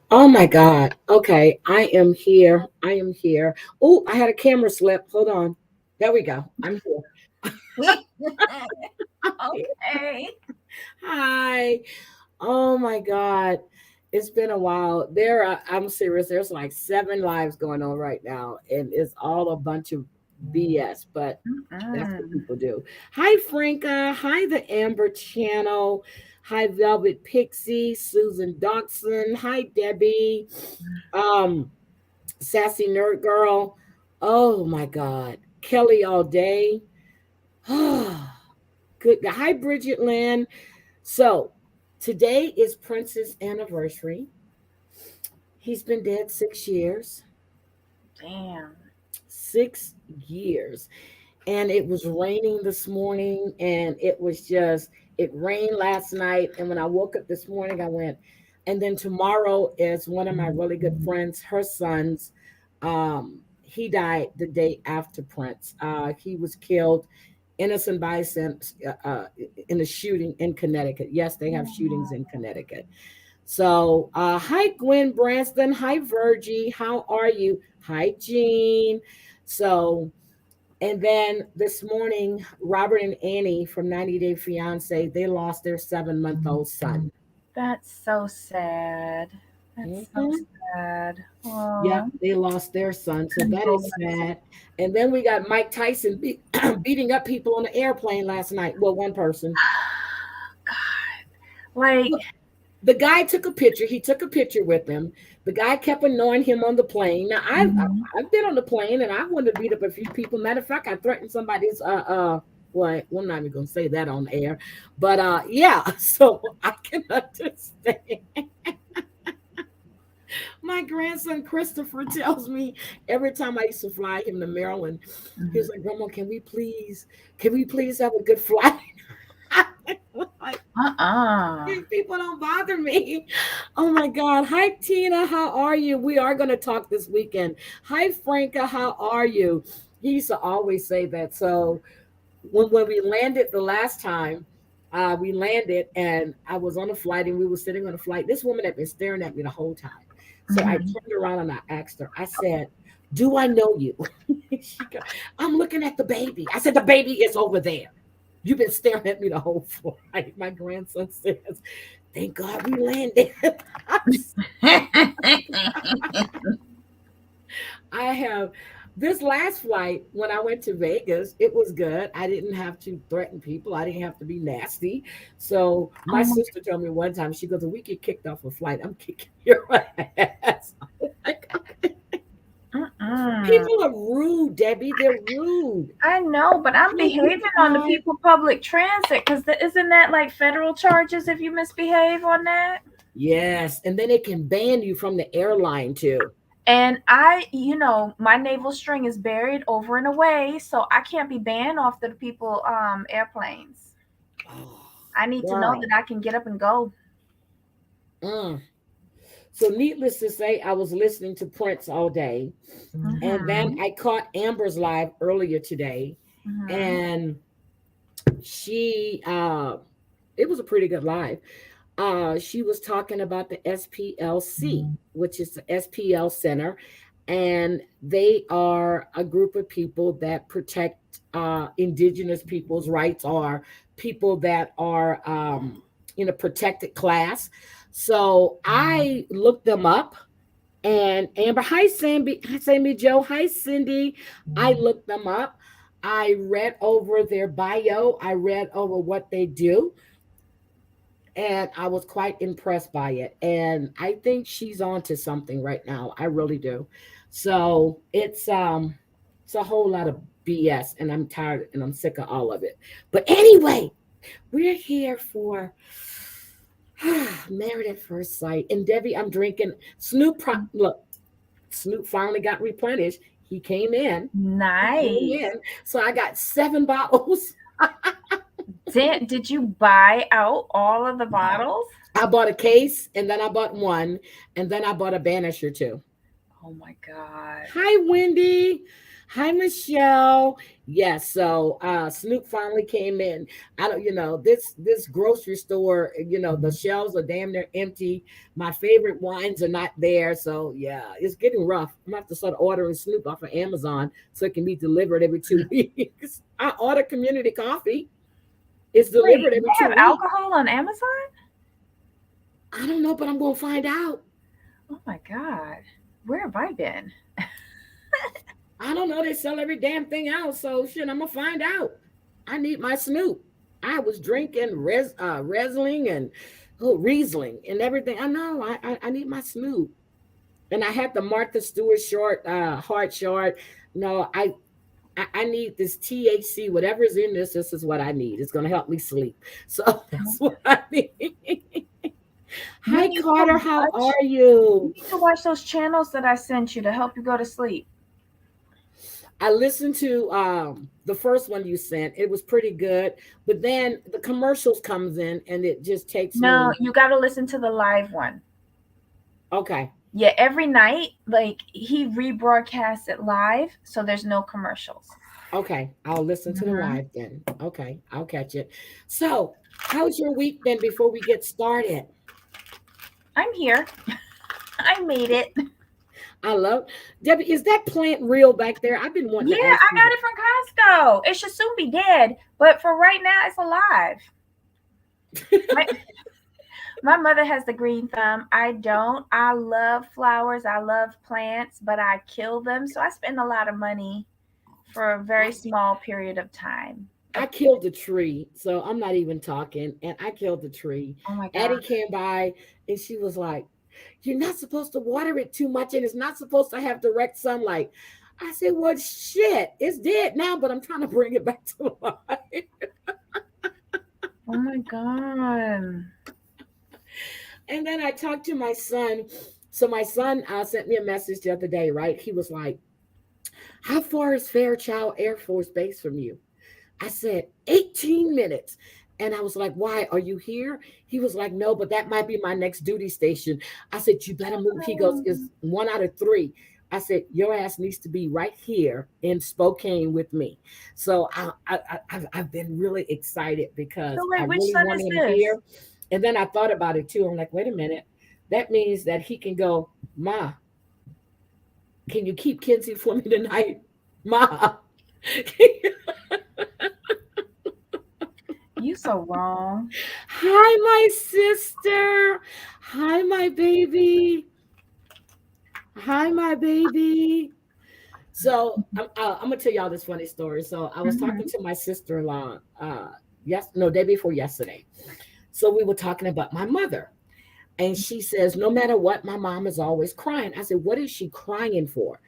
Oh my God. Okay, I am here. I am here. Oh, I had a camera slip. Hold on. There we go. I'm here. Okay. Hi. Oh my God. It's been a while. I'm serious. There's like seven lives going on right now, and it's all a bunch of BS, but that's what Mm-mm. people do. Hi, Franca. Hi, the Amber Channel. Hi, Velvet Pixie, Susan Dodson. Hi, Debbie. Um, Sassy Nerd Girl. Oh my God. Kelly all day. Good. Hi, Bridget Lynn. So today is Prince's anniversary. He's been dead 6 years. Damn. 6 years. And it was raining this morning, and it rained last night. And when I woke up this morning, I went, and then tomorrow is one of my really good friends, her son's. He died the day after Prince. He was killed, innocent bystander, in a shooting in Connecticut. Yes, they have shootings in Connecticut. So, hi, Gwen Branston. Hi, Virgie. How are you? Hi, Jean. So, and then this morning, Robert and Annie from 90 Day Fiance, they lost their 7-month-old son. That's so sad. That's so Mhm. sad. Yep, Oh, they lost their son. So that is condolences. sad. And then we got Mike Tyson beating up people on the airplane last night. Well, one person. Like, Look, the guy took a picture. He took a picture with him. The guy kept annoying him on the plane. Now mhm. I've been on the plane and I wanted to beat up a few people. Matter of fact, I threatened somebody's well, I'm not even gonna say that on air, but yeah. So I can understand. My grandson Christopher tells me every time I used to fly him to Maryland, he was Mhm. like, "Grandma, can we please have a good flight?" Like, Uh-uh. these people don't bother me. Oh my God. Hi, Tina. How are you? We are going to talk this weekend. Hi, Franca. How are you? He used to always say that. So when we landed the last time, we landed and I was on a flight and we were sitting on a flight. This woman had been staring at me the whole time. So I Mhm. turned around and I asked her, I said, "Do I know you?" She goes, "I'm looking at the baby." I said, "The baby is over there. You've been staring at me the whole flight." My grandson says, "Thank God we landed." I have this last flight when I went to Vegas, it was good. I didn't have to threaten people. I didn't have to be nasty. So my Oh my sister told me one time, she goes, "If we get kicked off a flight, I'm kicking your ass." I'm like, okay. mm-mm. People are rude, Debbie. They're rude. I know, but I'm Hi, behaving Big on the Five. people public transit because isn't that like federal charges if you misbehave on that? Yes. And then it can ban you from the airline too. And my navel string is buried over and away, so I can't be banned off the people airplanes. Oh, I need to know girl. that I can get up and go. Mm. So, needless to say, I was listening to Prince all day. And then Mhm. I caught Amber's live earlier today. Mhm. And she, it was a pretty good live. She was talking about the SPLC, which is the SPL Center. And they are a group of people that protect indigenous people's rights, or people that are in a protected class. So I looked them up. And Amber, hi Sammy, hi Sammy Joe, hi Cindy. I looked them up. I read over their bio. I read over what they do, and I was quite impressed by it. And I think she's on to something right now. I really do. So it's a whole lot of BS, and I'm tired and I'm sick of all of it. But anyway, we're here for Married at First Sight. And Debbie, I'm drinking look, Snoop finally got replenished. He came in. He came Nice. in. So I got 7 bottles. Did you buy out all of the bottles? I bought a case, and then I bought one, and then I bought a banisher too. Oh my god. Hi, Wendy. Hi, Michelle. Yes, so Snoop finally came in. I don't, this grocery store, the shelves are damn near empty. My favorite wines are not there. So yeah, it's getting rough. I'm gonna have to start ordering Snoop off of Amazon so it can be delivered every 2 weeks. I order community coffee. It's Wait, delivered every they two have weeks. alcohol on Amazon? I don't know, but I'm gonna find out. Oh my God. Where have I been? I don't know. They sell every damn thing out. So shit, I'm gonna find out. I need my Snoop. I was drinking Riesling and Riesling and everything. I know. I need my Snoop. And I had the Martha Stewart short, hard short. No, I need this THC. Whatever's in this, this is what I need. It's gonna help me sleep. So that's what I need. You Hi need to Carter, how watch are you you? need to watch those channels that I sent you to help you go to sleep. I listened to the first one you sent. It was pretty good, but then the commercials comes in and it just takes No, me. you got to listen to the live one. Okay, Yeah, every night, like he rebroadcasts it live, so there's no commercials. okay, I'll listen to the Hmm. live then. Okay, I'll catch it. So, how's your week been before we get started? I'm here. I made it. I love Debbie. Is that plant real back there? I've been wanting Yeah, to ask I you got it from Costco. It should soon be dead, but for right now, it's alive. My that. my mother has the green thumb. I don't. I love flowers. I love plants, but I kill them, so I spend a lot of money for a very small period of time. I killed a tree, so I'm not even talking. And I killed the tree. Oh my god. Addie came by and she was like, "You're not supposed to water it too much, and it's not supposed to have direct sunlight." I said, "Well, shit, it's dead now, but I'm trying to bring it back to life." Oh my god. And then I talked to my son. So my son sent me a message the other day, right? He was like, "How far is Fairchild Air Force Base from you?" I said, 18 minutes. And I was like, "Why? Are you here?" He was like, "No, but that might be my next duty station." I said, "You better move." He goes, "It's one out of three." I said, "Your ass needs to be right here in Spokane with me." So I've been really excited because So I wait, which really son want is him this? here. And then I thought about it too. I'm like, wait a minute. That means that he can go, "Ma, can you keep Kenzie for me tonight? Ma." You so wrong. Hi, my sister. Hi, my baby. Hi, my baby. So I'm gonna tell y'all this funny story. So I was talking Hmm. to my sister-in-law yes, no, day before yesterday. So we were talking about my mother. And she says, no matter what, my mom is always crying. I said, what is she crying for?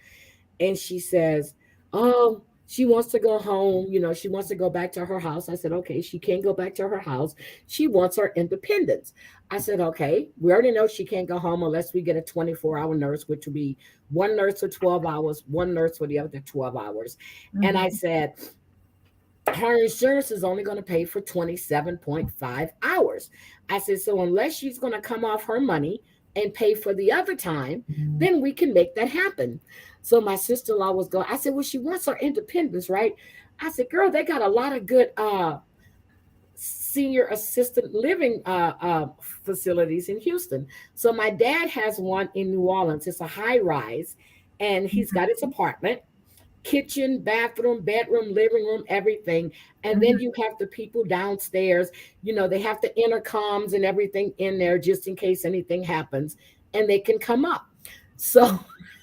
And she says, "Oh, she wants to go home. She wants to go back to her house." I said, "Okay, she can't go back to her house. She wants her independence." I said, "Okay, we already know she can't go home unless we get a 24-hour nurse, which will be one nurse for 12 hours, one nurse for the other 12 hours." And I Hmm. said, her insurance is only going to pay for 27.5 hours. I said, so unless she's going to come off her money and pay for the other time, then we can make that happen. So my sister-in-law was going, I said, well, she wants her independence, right? I said, girl, they got a lot of good senior assistant living facilities in Houston. So my dad has one in New Orleans. It's a high rise, and he's got his apartment, kitchen, bathroom, bedroom, living room, everything. And then you have the people downstairs, they have the intercoms and everything in there just in case anything happens, and they can come up. So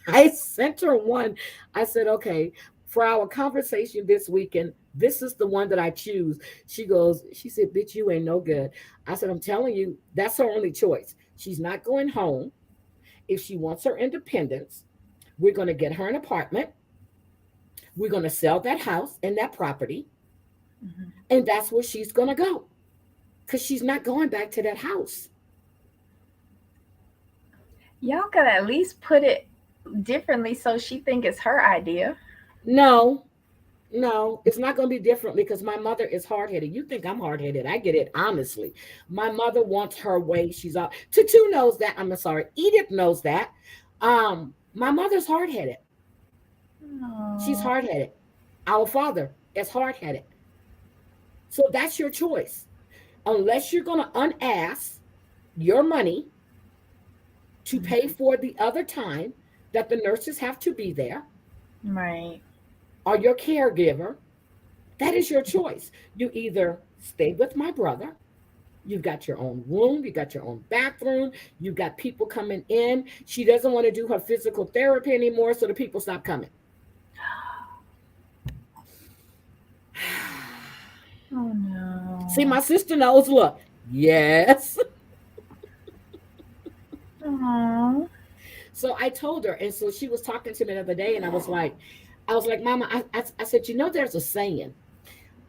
I sent her one. I said, okay, for our conversation this weekend, this is the one that I choose. She said, bitch, you ain't no good. I said, I'm telling you, that's her only choice. She's not going home. If she wants her independence, we're going to get her an apartment. We're going to sell that house and that property, Hmm. and that's where she's going to go because she's not going back to that house. Y'all could at least put it differently so she think it's her idea. No, no, it's not going to be different because my mother is hard headed. You think I'm hard headed? I get it honestly. My mother wants her way. She's all Tutu knows that. I'm sorry, Edith knows that. My mother's hard headed. She's Oh. hard headed. Our father as hard headed. So that's your choice. Unless you're going to unask your money to pay for the other time that the nurses have to be there, Right. or your caregiver, that is your choice. You either stay with my brother, you've got your own room, you got your own bathroom, you've got people coming in. She doesn't want to do her physical therapy anymore, so the people stop coming. Oh See, no. my sister knows, look, yes. Oh. So I told her, and so she was talking to me the other day, and I was like, Mama, I said, there's a saying.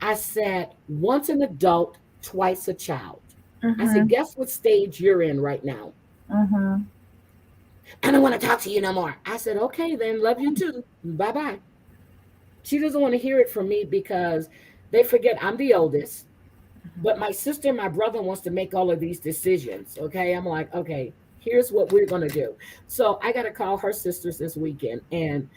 I said, once an adult, twice a child. I said, Mhm. guess what stage you're in right now? Mhm. I don't want to talk to you no more. I said, okay, then love you too. Bye bye. She doesn't want to hear it from me because they forget I'm the oldest. But my sister and my brother wants to make all of these decisions. Okay. I'm like, okay, here's what we're gonna do. So I gotta call her sisters this weekend, and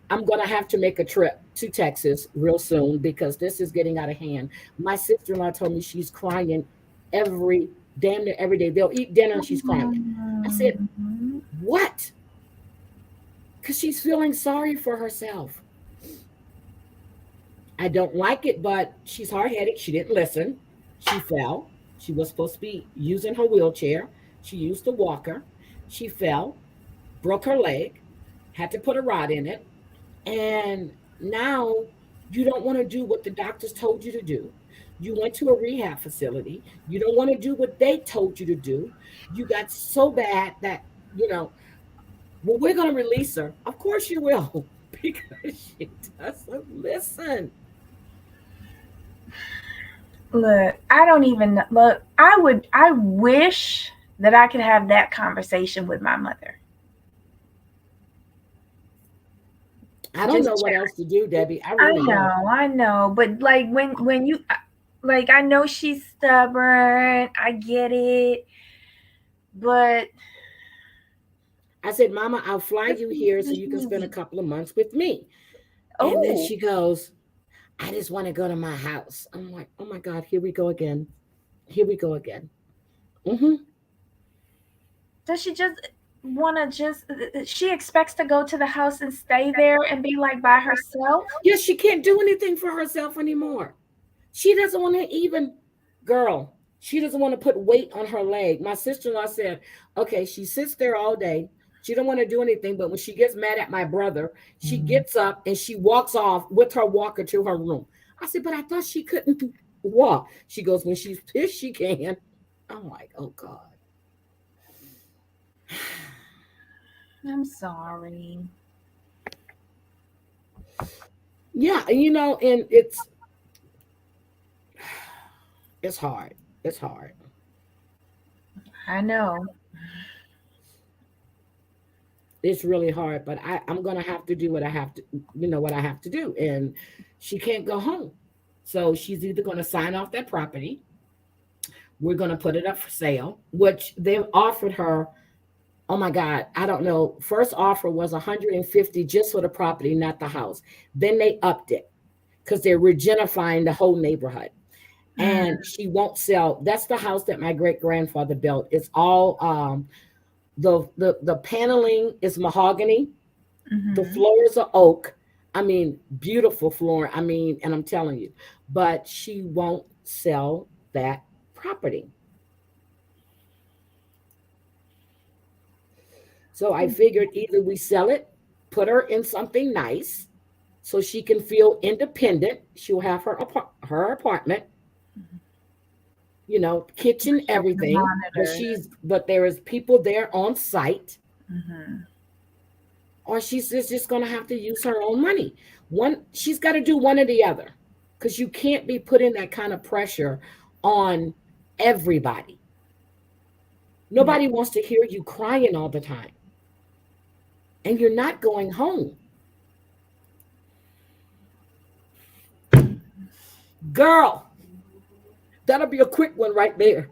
I'm gonna have to make a trip to Texas real soon because this is getting out of hand. My sister-in-law told me she's crying every damn near every day. They'll eat dinner and she's crying. I said, Mhm. what? Because she's feeling sorry for herself. I don't like it, but she's hard headed. She didn't listen. She fell. She was supposed to be using her wheelchair. She used a walker. She fell, broke her leg, had to put a rod in it. And now you don't want to do what the doctors told you to do. You went to a rehab facility. You don't want to do what they told you to do. You got so bad that, you know, well, we're going to release her. Of course you will, because she doesn't listen. Look, I don't even look. I wish that I could have that conversation with my mother. I don't know Just what else to do, Debbie. I I really don't. know, I know, but like when you like I know she's stubborn. I get it, but I said, Mama, I'll fly it's you here so you can spend a easy. couple of months with me. And then Oh, she goes, I just want to go to my house. I'm like, oh my God, here we go again. Here we go again. Hmm. does she just want to just? She expects to go to the house and stay there and be like by herself. Yes, she can't do anything for herself anymore. She doesn't want to even, girl, she doesn't want to put weight on her leg. My sister-in-law said, okay, she sits there all day. She don't want to do anything, but when she gets mad at my brother, she gets up and she walks off with her walker to her room. I said, but I thought she couldn't walk. She goes, when she's pissed, she can. I'm like, oh God. I'm sorry. Yeah, and it's hard. It's hard. I know. It's really hard, but I'm gonna have to do what I have to, what I have to do. And she can't go home. So she's either gonna sign off that property, we're gonna put it up for sale, which they've offered her. Oh my God, I don't know. First offer was 150 just for the property, not the house. Then they upped it because they're regenifying the whole neighborhood. And she won't sell. That's the house that my great grandfather built. It's all the paneling is mahogany. The Mm-hmm. floors are oak. I mean, beautiful floor. I mean, and I'm telling you, but she won't sell that property. So I figured either we sell it, put her in something nice so she can feel independent. She'll have her apartment, kitchen, She'll be everything, but monitored. but there is people there on site, Mm-hmm. or she's just going to have to use her own money. She's got to do one or the other, because you can't be putting that kind of pressure on everybody. Yeah. Nobody wants to hear you crying all the time, and you're not going home. Girl, that'll be a quick one right there.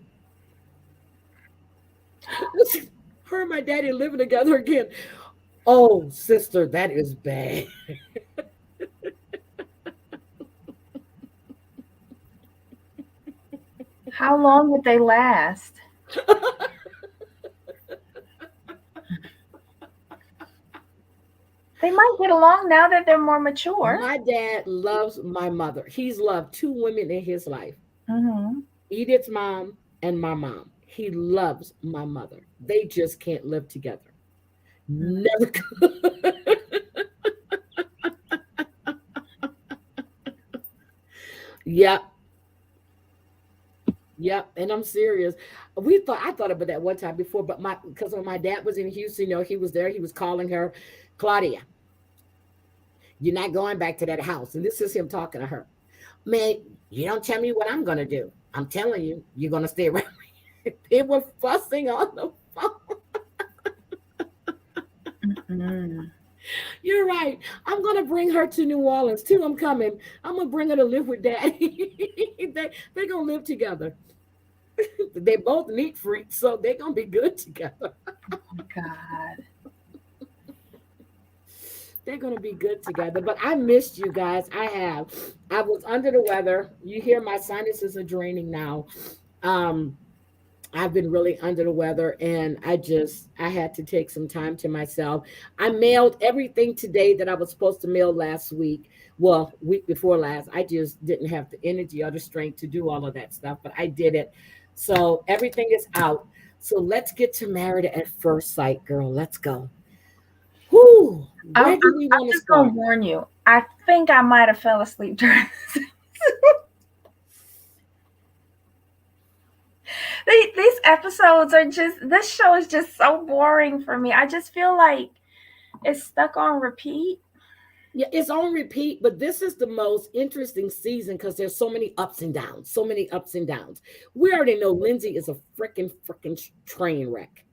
Her and my daddy living together again. Oh, sister, that is bad. How long would they last? They might get along now that they're more mature. My dad loves my mother. He's loved two women in his life, Mm-hmm. Edith's mom and my mom. He loves my mother. They just can't live together. Never could. Yep, yep. And I'm serious. I thought about that one time before, but my because when my dad was in Houston, he was there. He was calling her, Claudia, you're not going back to that house. And this is him talking to her. Man, you don't tell me what I'm gonna do. I'm telling you, you're gonna stay around me. They were fussing on the phone. Mm-mm. You're right. I'm gonna bring her to New Orleans too. I'm coming. I'm gonna bring her to live with daddy. They're gonna live together. They both neat freaks, so they're gonna be good together. Oh God. They're gonna be good together. But I missed you guys. I have. I was under the weather. You hear my sinuses are draining now. Um, I've been really under the weather, and I had to take some time to myself. I mailed everything today that I was supposed to mail last week. Well, week before last. I just didn't have the energy or the strength to do all of that stuff, but I did it. So everything is out. So let's get to Married at First Sight, girl. Let's go. Whoo! I'm, Where I'm, do we I'm want to just gonna start? warn you. I think I might have fell asleep during this. These episodes are just. This show is just so boring for me. I just feel like it's stuck on repeat. Yeah, it's on repeat, but this is the most interesting season because there's so many ups and downs, so many ups and downs. We already know Lindsay is a freaking train wreck.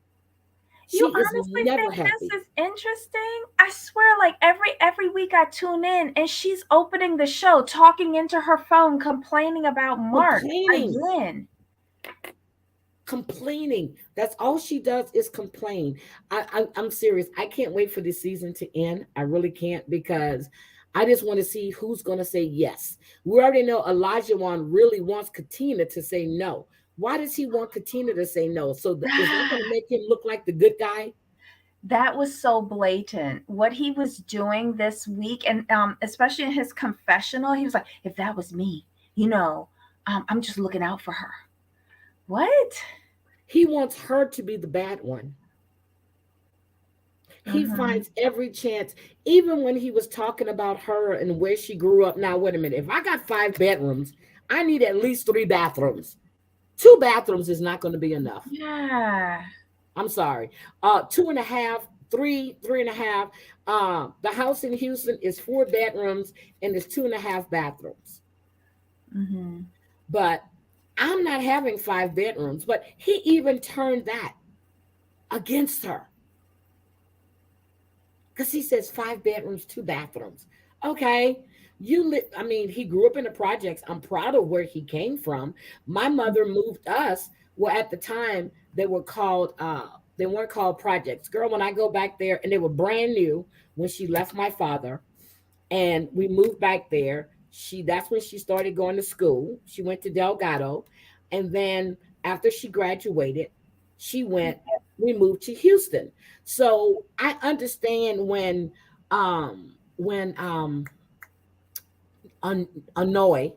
You She is honestly never think happy, this is interesting? I swear, like every week I tune in and she's opening the show, talking into her phone, complaining about Mark complaining, again. complaining. That's all she does is complain. I'm serious. I can't wait for this season to end. I really can't because I just want to see who's going to say yes. We already know Elijah Wan really wants Katina to say no. Why does he want Katina to say no? So is that going to make him look like the good guy? That was so blatant. What he was doing this week, and especially in his confessional, he was like, "If that was me, you know, I'm just looking out for her." What? He wants her to be the bad one. He Mm-hmm. finds every chance, even when he was talking about her and where she grew up. Now, wait a minute. If I got 5 bedrooms, I need at least 3 bathrooms. 2 bathrooms is not going to be enough. Yeah. I'm sorry. Two and a half, three and a half. The house in Houston is 4 bedrooms and it's 2.5 bathrooms. Mm-hmm. But I'm not having 5 bedrooms. But he even turned that against her because he says 5 bedrooms, 2 bathrooms. Okay. I mean, he grew up in the projects. I'm proud of where he came from. My mother moved us. Well, at the time, they weren't called projects. Girl, when I go back there, and they were brand new when she left my father, and we moved back there. That's when she started going to school. She went to Delgado, and then after she graduated, she went. We moved to Houston. So I understand when un, annoying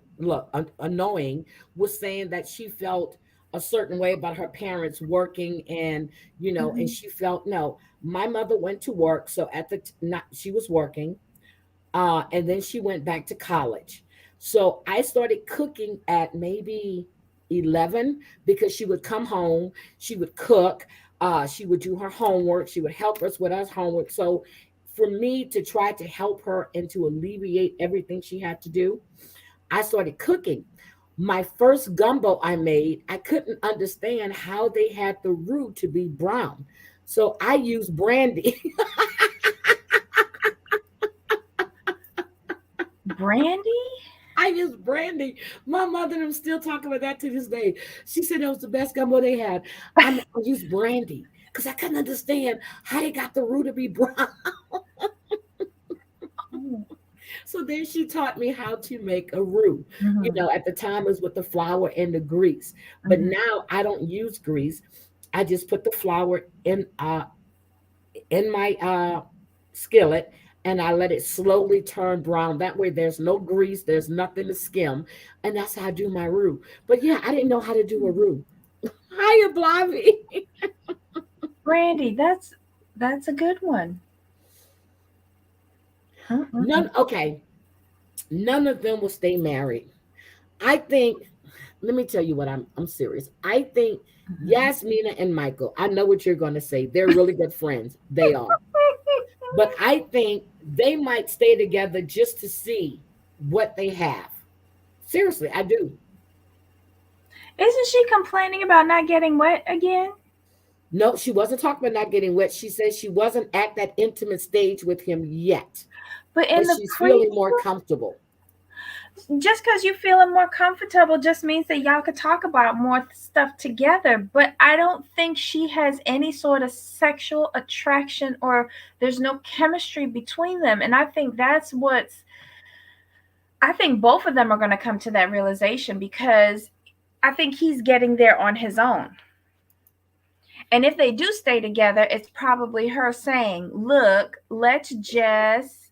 was saying that she felt a certain way about her parents working, and and Mm-hmm. she felt no. My mother went to work, so at the not she was working, and then she went back to college. So I started cooking at maybe 11 because she would come home, she would cook, she would do her homework, she would help us with our homework. So for me to try to help her and to alleviate everything she had to do, I started cooking. My first gumbo I made, I couldn't understand how they had the roux to be brown. So I used brandy. Brandy? I used brandy. My mother and them still talking about that to this day. She said that was the best gumbo they had. I used brandy because I couldn't understand how they got the roux to be brown. Oh, So then she taught me how to make a roux. Mhm. At the time it was with the flour and the grease, but Mhm. now I don't use grease. I just put the flour in my skillet, and I let it slowly turn brown. That way there's no grease, there's nothing to skim, and that's how I do my roux. But yeah, I didn't know how to do a roux. Hiya, Blavy. Brandy, that's a good one. Mm-mm-mm. None. Okay, none of them will stay married. I think. Let me tell you what I'm serious. I think Mhm. Yasmina and Michael. I know what you're going to say. They're really good friends. They are. But I think they might stay together just to see what they have. Seriously, I do. Isn't she complaining about not getting wet again? No, she wasn't talking about not getting wet. She said she wasn't at that intimate stage with him yet, But in but the she's feeling more preschool, comfortable. just because you feeling more comfortable just means that y'all could talk about more stuff together. But I don't think she has any sort of sexual attraction or there's no chemistry between them. And I think that's what's, I think both of them are going to come to that realization because I think he's getting there on his own. And if they do stay together, it's probably her saying, "Look, let's just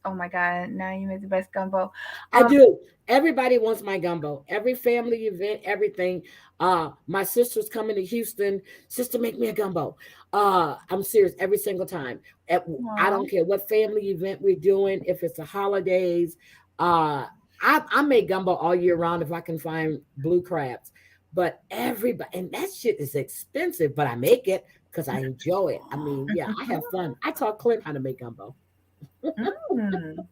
oh my god, now you made the best gumbo." I Um do. Everybody wants my gumbo. Every family event, everything. My sister's coming to Houston. Sister, make me a gumbo. I'm serious every single time. I Aw. don't care what family event we're doing, if it's the holidays. I make gumbo all year round if I can find blue crabs. But everybody, and that shit is expensive, but I make it because I enjoy it. I mean, yeah, I have fun. I taught Clint how to make gumbo. Mm.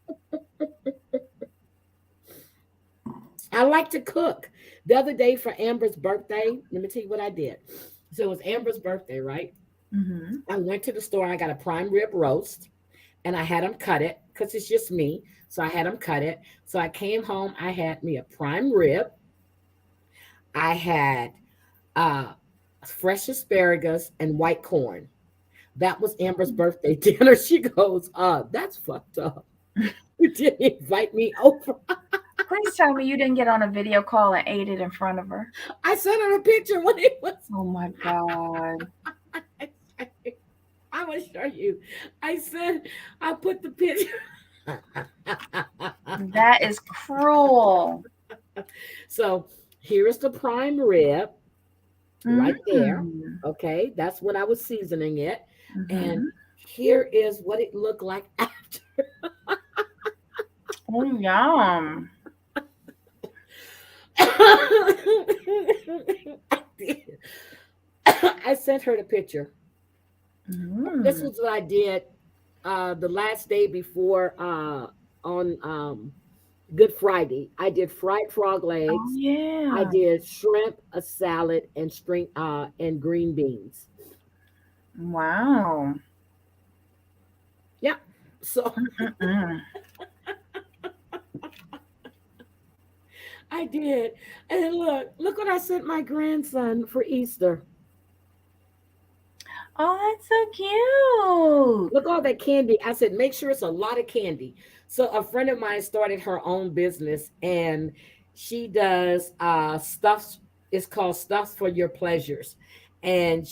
I like to cook. The other day for Amber's birthday, let me tell you what I did. So it was Amber's birthday, right? Mhm. I went to the store. I got a prime rib roast, and I had them cut it because it's just me. So I had them cut it. So I came home. I had me a prime rib. I had uh, fresh asparagus and white corn. That was Amber's birthday dinner. She goes, that's fucked up. You didn't invite me over. Please tell me you didn't get on a video call and ate it in front of her. I sent her a picture when it was. Oh my god. I will show you. I said, I put the picture. That is cruel. So here's the prime rib right there. Mm. Okay, that's when I was seasoning it. And Mhm. here is what it looked like after. Oh yum. I sent her the picture. This Mm. was what I did the last day before on Good Friday. I did fried frog Oh legs. I yeah. did shrimp, a salad, and and green beans. Wow. Yeah. So Mm-mm-mm. I did. And look what I sent my grandson for Easter. Oh, that's so cute. Look all that candy. I said, make sure it's a lot of candy. So a friend of mine started her own business, and she does stuffs. It's called Stuffs for Your Pleasures. And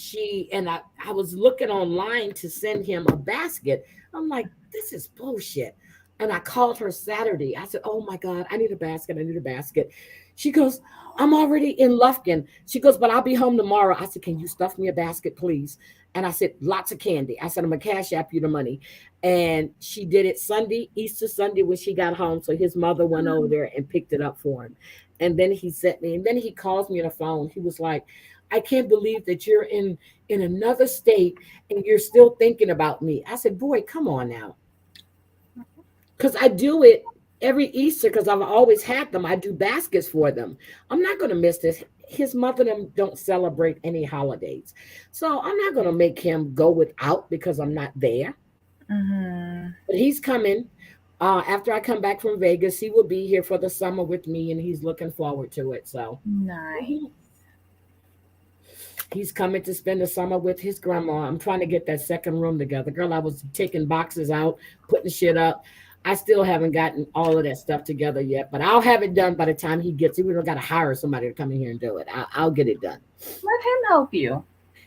I was looking online to send him a basket. I'm like, this is bullshit. And I called her Saturday. I said, oh my God, I need a basket. I need a basket. She goes, I'm already in Lufkin. She goes, but I'll be home tomorrow. I said, can you stuff me a basket, please? And I said, lots of candy. I said, I'm going to cash app you the money. And she did it Sunday, Easter Sunday, when she got home. So his mother went over there and picked it up for him. And then he sent me, and then he calls me on the phone. He was like, I can't believe that you're in another state and you're still thinking about me. I said, boy, come on now. Because I do it every Easter because I've always had them. I do baskets for them. I'm not going to miss this. His mother and them don't celebrate any holidays. So I'm not going to make him go without because I'm not there. Mhm. But he's coming. After I come back from Vegas, he will be here for the summer with me and he's looking forward to it. So Nice. mhm. He's coming to spend the summer with his grandma. I'm trying to get that second room together. Girl, I was taking boxes out, putting shit up. I still haven't gotten all of that stuff together yet, but I'll have it done by the time he gets. We don't got to hire somebody to come in here and do it. I'll get it done. Let him help you.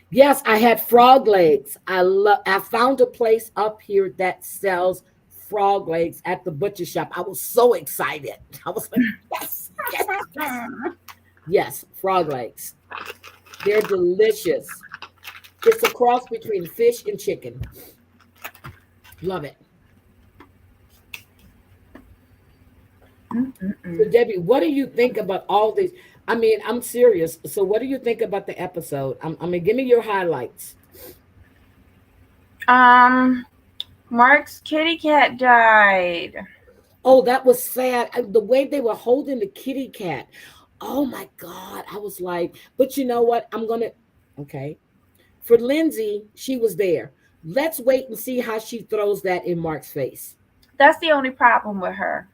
Yes, I had frog legs. I found a place up here that sells frog legs at the butcher shop. I was so excited. I was like, yes, yes, yes, yes, frog legs. They're delicious. It's a cross between fish and chicken. Love it. So Mm-mm-mm. Debbie, what do you think about all these? I mean, I'm serious. So what do you think about the episode? I mean, give me your highlights. Um, Mark's kitty cat died. Oh, that was sad. The way they were holding the kitty cat. Oh my God. I was like, but you know what? Okay. For Lindsay, she was there. Let's wait and see how she throws that in Mark's face. That's the only problem with her.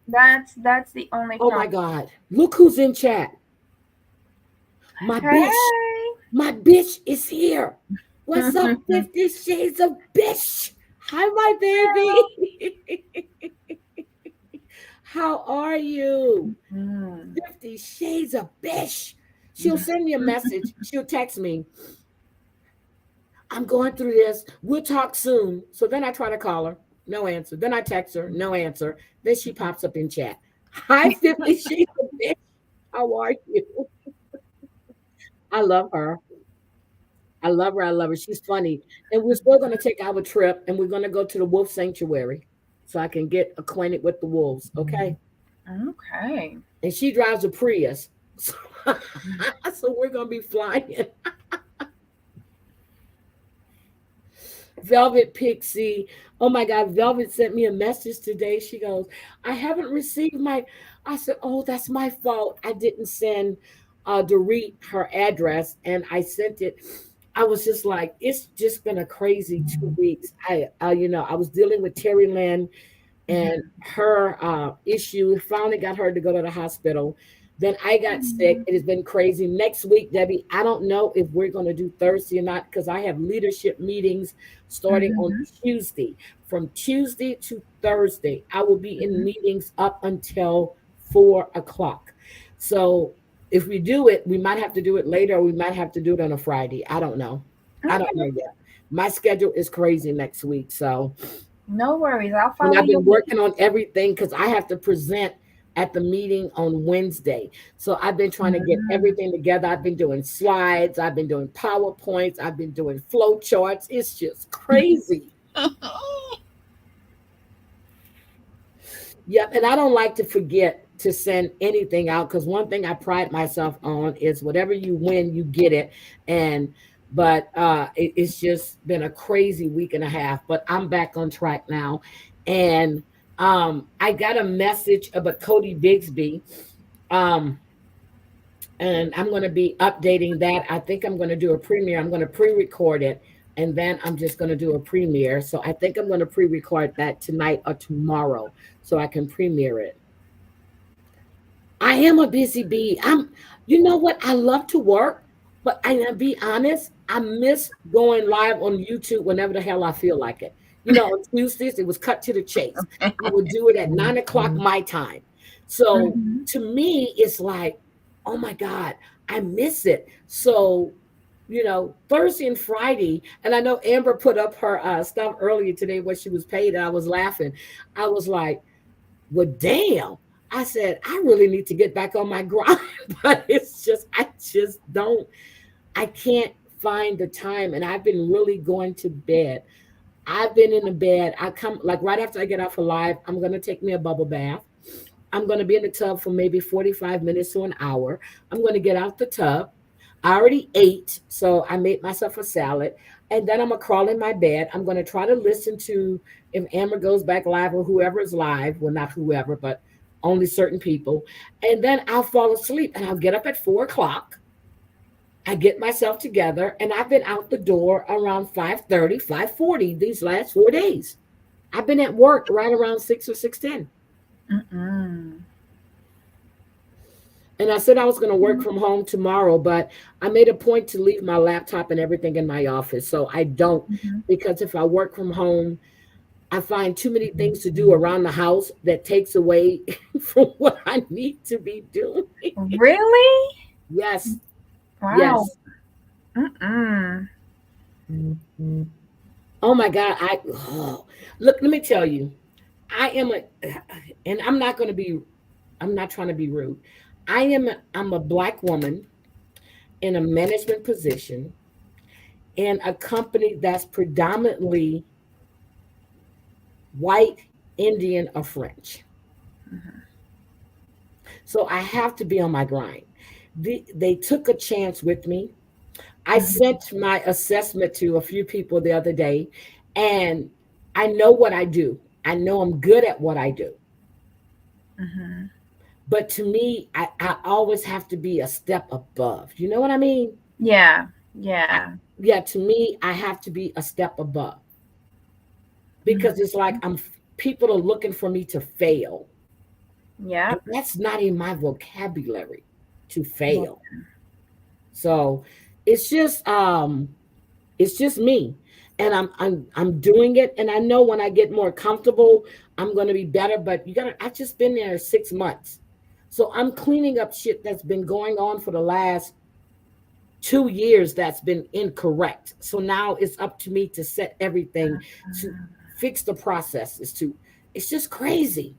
That's the only Oh my problem. God. Look who's in chat. My bitch. Hey. My bitch is here. What's up, 50 Shades of Bitch? Hi, my baby. How are you? Mm. 50 Shades of Bitch. She'll send me a message. She'll text me. I'm going through this. We'll talk soon. So then I try to call her. No answer. Then I text her. No answer. Then she pops up in chat. Hi, 50 Shades of Bitch. How are you? I love her. I love her. I love her. She's funny. And we're still going to take our trip and we're going to go to the wolf sanctuary so I can get acquainted with the wolves. Okay. Okay. And she drives a Prius. So, so we're going to be flying. Velvet Pixie. Oh my God. Velvet sent me a message today. She goes, I haven't received my. I said, oh, that's my fault. I didn't send Dorit her address and I sent it. I was just like, it's just been a crazy 2 weeks. I was dealing with Terry Lynn and her issue. Finally got her to go to the hospital. Then I got sick. It has been crazy. Next week, Debbie, I don't know if we're going to do Thursday or not because I have leadership meetings starting on Mm-hmm. Tuesday. From Tuesday to Thursday, I will be in meetings up until 4 o'clock. So if we do it, we might have to do it later, or we might have to do it on a Friday. I don't know. I don't know Okay. yet. My schedule is crazy next week. So, No worries. I'll and follow I've your been lead. working on everything because I have to present at the meeting on Wednesday. So I've been trying to get Mm. everything together. I've been doing slides, I've been doing PowerPoints, I've been doing flow charts. It's just crazy. Yep. And I don't like to forget to send anything out because one thing I pride myself on is whatever you win, you get it. And it's just been a crazy week and a half, but I'm back on track now. And I got a message about Cody Bigsby. Um, and I'm going to be updating that. I think I'm going to do a premiere. I'm going to pre-record it, and then I'm just going to do a premiere. So I think I'm going to pre-record that tonight or tomorrow, so I can premiere it. I am a busy bee. You know what? I love to work, but I gotta be honest, I miss going live on YouTube whenever the hell I feel like it. On Tuesdays, it was cut to the chase. I would do it at 9 o'clock my time. So Mhm. to me, it's like, oh my God, I miss it. So, Thursday and Friday, and I know Amber put up her stuff earlier today what she was paid, and I was laughing. I was like, well, damn. I said, I really need to get back on my grind, but I just don't, I can't find the time. And I've been really going to bed. I've been in the bed. I come like right after I get off of live, I'm going to take me a bubble bath. I'm going to be in the tub for maybe 45 minutes to an hour. I'm going to get out the tub. I already ate, so I made myself a salad. And then I'm going to crawl in my bed. I'm going to try to listen to if Amber goes back live or whoever is live. Well, not whoever, but only certain people. And then I'll fall asleep and I'll get up at 4 o'clock. I get myself together and I've been out the door around 5:30, 5:40 these last 4 days. I've been at work right around 6 or 6:10. Mm-mm. And I said I was going to work from home tomorrow, but I made a point to leave my laptop and everything in my office. So I don't, Mhm. because if I work from home, I find too many things to do around the house that takes away from what I need to be doing. Really? Yes, Wow. yes. Mm-mm. Oh my God. Look, let me tell you, I am a, and I'm not trying to be rude. I'm a black woman in a management position in a company that's predominantly white, Indian, or French. So I have to be on my grind. They took a chance with me. I Mhm. sent my assessment to a few people the other day, and I know what I do. I know I'm good at what I do. Mhm. But to me, I always have to be a step above. You know what I mean? Yeah. I, Yeah. yeah, to me, I have to be a step above Mhm. because it's like people are looking for me to fail. And Yep. that's not in my vocabulary to Yeah. fail. So it's just it's just me. And I'm doing it. And I know when I get more comfortable, I'm gonna be better. But you gotta I just been there 6 months. So I'm cleaning up shit that's been going on for the last 2 years that's been incorrect. So now it's up to me to set everything to fix the processes to it's just crazy.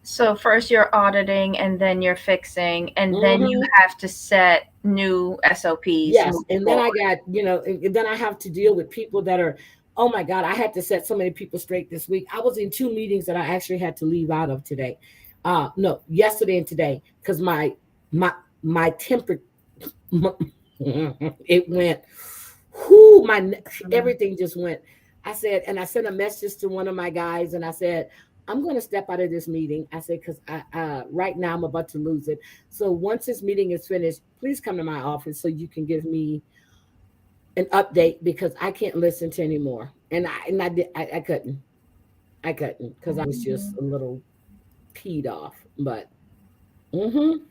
So first you're auditing and then you're fixing and then you Hmm. have to set new SOPs Yes, moving and then I forward. got, and then I have to deal with people that are, oh my God, I had to set so many people straight this week. I was in two meetings that I actually had to leave out of today. No, yesterday and today, because my my temper, it went, whoo, everything just went. I said, and I sent a message to one of my guys, and I said, I'm going to step out of this meeting. I said, because right now I'm about to lose it. So once this meeting is finished, please come to my office so you can give me an update because I can't listen to anymore. I couldn't. I couldn't because I was just Mhm. a little peed off. But mm-hmm.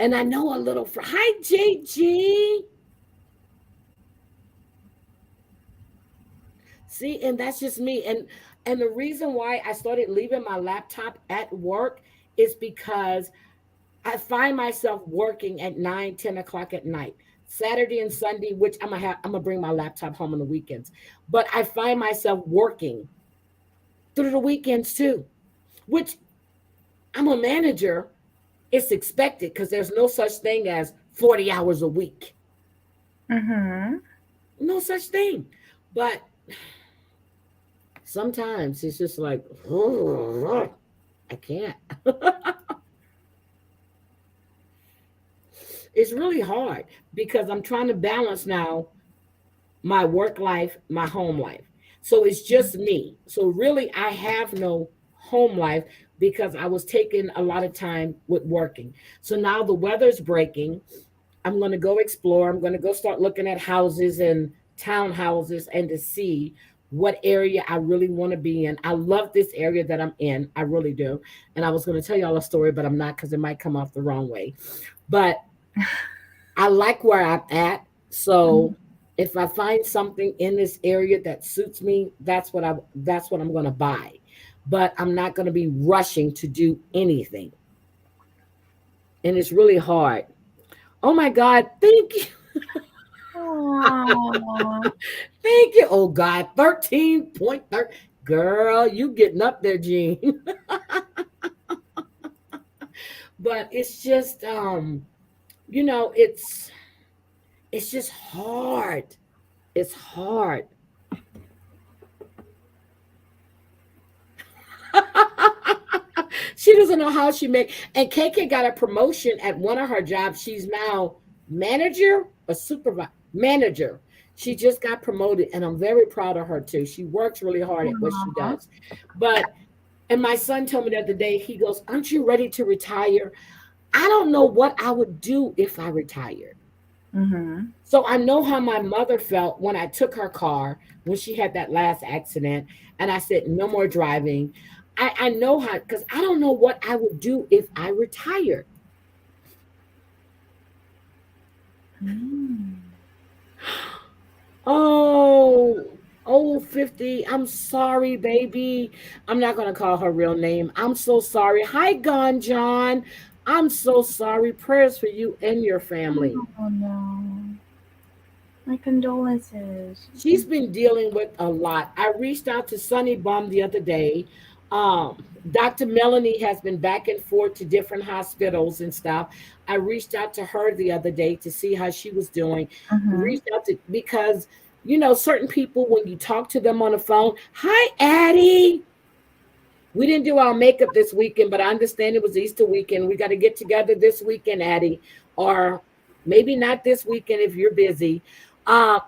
And I know a little hi JG. See, and that's just me. And the reason why I started leaving my laptop at work is because I find myself working at 9, 10 o'clock at night. Saturday and Sunday, which I'm gonna bring my laptop home on the weekends. But I find myself working through the weekends too, which I'm a manager. It's expected because there's no such thing as 40 hours a week. Mhm. No such thing. But sometimes it's just like, I can't. It's really hard because I'm trying to balance now my work life, my home life. So it's just me. So really, I have no home life because I was taking a lot of time with working. So now the weather's breaking. I'm going to go explore. I'm going to go start looking at houses and townhouses and to see what area I really want to be in. I love this area that I'm in. I really do. And I was going to tell y'all a story, but I'm not because it might come off the wrong way. But I like where I'm at. So if I find something in this area that suits me, that's what I'm going to buy. But I'm not going to be rushing to do anything. And it's really hard. Oh my God, thank you. Aw. Thank you. Oh God, 13.30. Girl, you getting up there, Jean. But it's just you know, it's just hard. It's hard. She doesn't know how she make and KK got a promotion at one of her jobs. She's now manager or supervisor manager. She just got promoted and I'm very proud of her too. She works really hard at what she Aw. does. But and my son told me the other day, he goes, aren't you ready to retire? I don't know what I would do if I retired. Mhm. So I know how my mother felt when I took her car when she had that last accident. And I said, no more driving. I know how, because I don't know what I would do if I retired. Mm. Oh, Oh, 50. I'm sorry, baby. I'm not going to call her real name. I'm so sorry. Hi, Gone John. I'm so sorry. Prayers for you and your family. Oh no. My condolences. She's been dealing with a lot. I reached out to Sunny Bum the other day. Dr. Melanie has been back and forth to different hospitals and stuff. I reached out to her the other day to see how she was doing. Mm-hmm. Reached out to because certain people when you talk to them on the phone, hi Addie. We didn't do our makeup this weekend, but I understand it was Easter weekend. We got to get together this weekend, Addie, or maybe not this weekend if you're busy. Uh,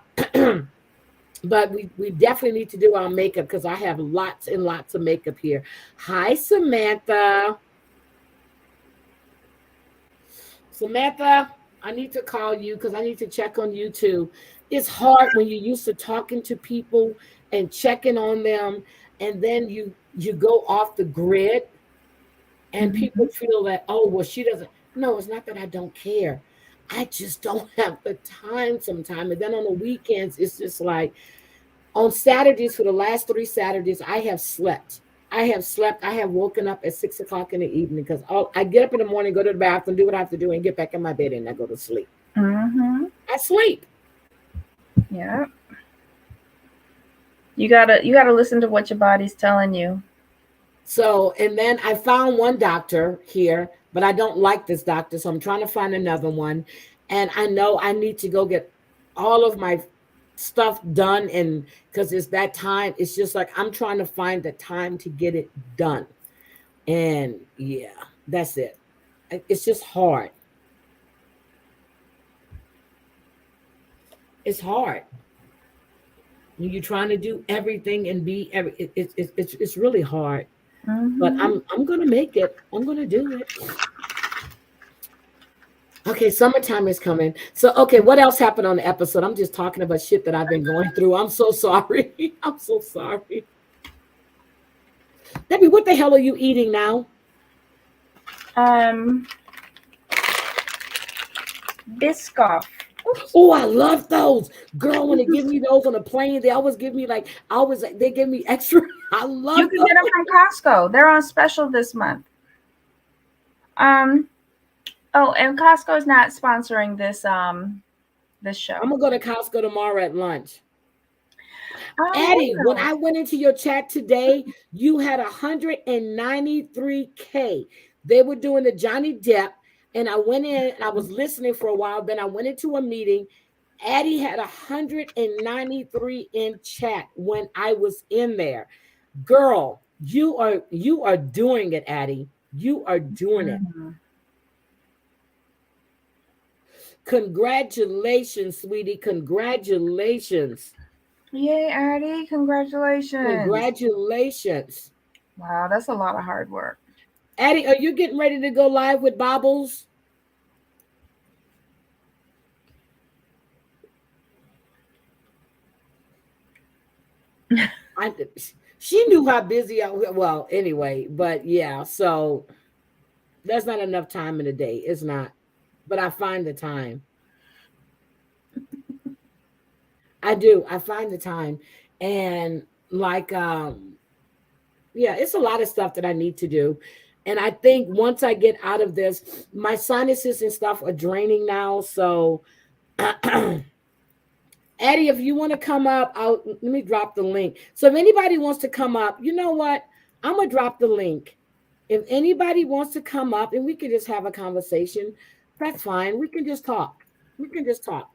but we definitely need to do our makeup because I have lots and lots of makeup here. Hi, Samantha. Samantha, I need to call you because I need to check on you too. It's hard when you're used to talking to people and checking on them, and then you go off the grid, and Mm-hmm. people feel that, oh well, she doesn't. No, it's not that I don't care. I just don't have the time sometimes. And then on the weekends, it's just like on Saturdays, for the last 3 Saturdays, I have slept. I have slept. I have woken up at 6 o'clock in the evening because I get up in the morning, go to the bathroom, do what I have to do, and get back in my bed and I go to sleep. Mm-hmm. I sleep. Yeah. You gotta listen to what your body's telling you. So, and then I found one doctor here, but I don't like this doctor. So I'm trying to find another one. And I know I need to go get all of my stuff done. And because it's that time, it's just like I'm trying to find the time to get it done. And yeah, that's it. It's just hard. It's hard when you're trying to do everything and be it's really hard. But Mm-hmm. I'm gonna make it. I'm gonna do it. Okay, summertime is coming. So okay, what else happened on the episode? I'm just talking about shit that I've been going through. I'm so sorry. I'm so sorry. Debbie, what the hell are you eating now? Um, Biscoff. Oops. Oh, I love those. Girl, when they give me those on a plane, they always give me like I always they give me extra. I You love can get them those. from Costco. They're on special this month. Um. Oh, and Costco is not sponsoring this I'm show. gonna go to Costco tomorrow at lunch. Oh, Addie, when there I went into your chat today, you had 193K. They were doing the Johnny Depp, and I went in and I was listening for a while. Then I went into a meeting. Addie had 193 in chat when I was in there. Girl, you are doing it, Addie. You are doing you it. go. Congratulations, sweetie. Congratulations. Yay, Addie! Congratulations. Congratulations. Wow, that's a lot of hard work. Addie, are you getting ready to go live with Bobbles? I she knew how busy I was. Well, anyway, but yeah, so that's not enough time in a day. It's not. But I find the time. I do. I find the time. And like yeah, it's a lot of stuff that I need to do. And I think once I get out of this, my sinuses and stuff are draining now. So Eddie, if you want to come up, I'll let me drop the link. So if anybody wants to come up, you know what? I'm gonna drop the link. If anybody wants to come up and we can just have a conversation, that's fine. We can just talk. We can just talk.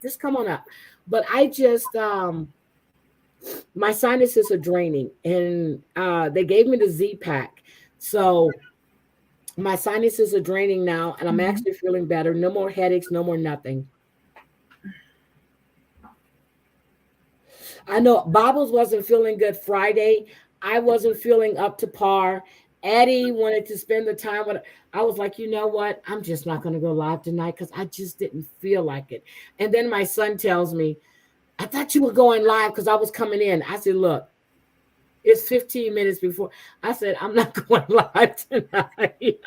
Just come on up. But I just my sinuses are draining and they gave me the Z pack. So my sinuses are draining now and I'm Mhm. actually feeling better. No more headaches, no more nothing. I know Bobbles wasn't feeling good Friday. I wasn't feeling up to par. Eddie wanted to spend the time with. I was like, you know what? I'm just not going to go live tonight because I just didn't feel like it. And then my son tells me, I thought you were going live because I was coming in. I said, look, it's 15 minutes before. I said, I'm not going live tonight.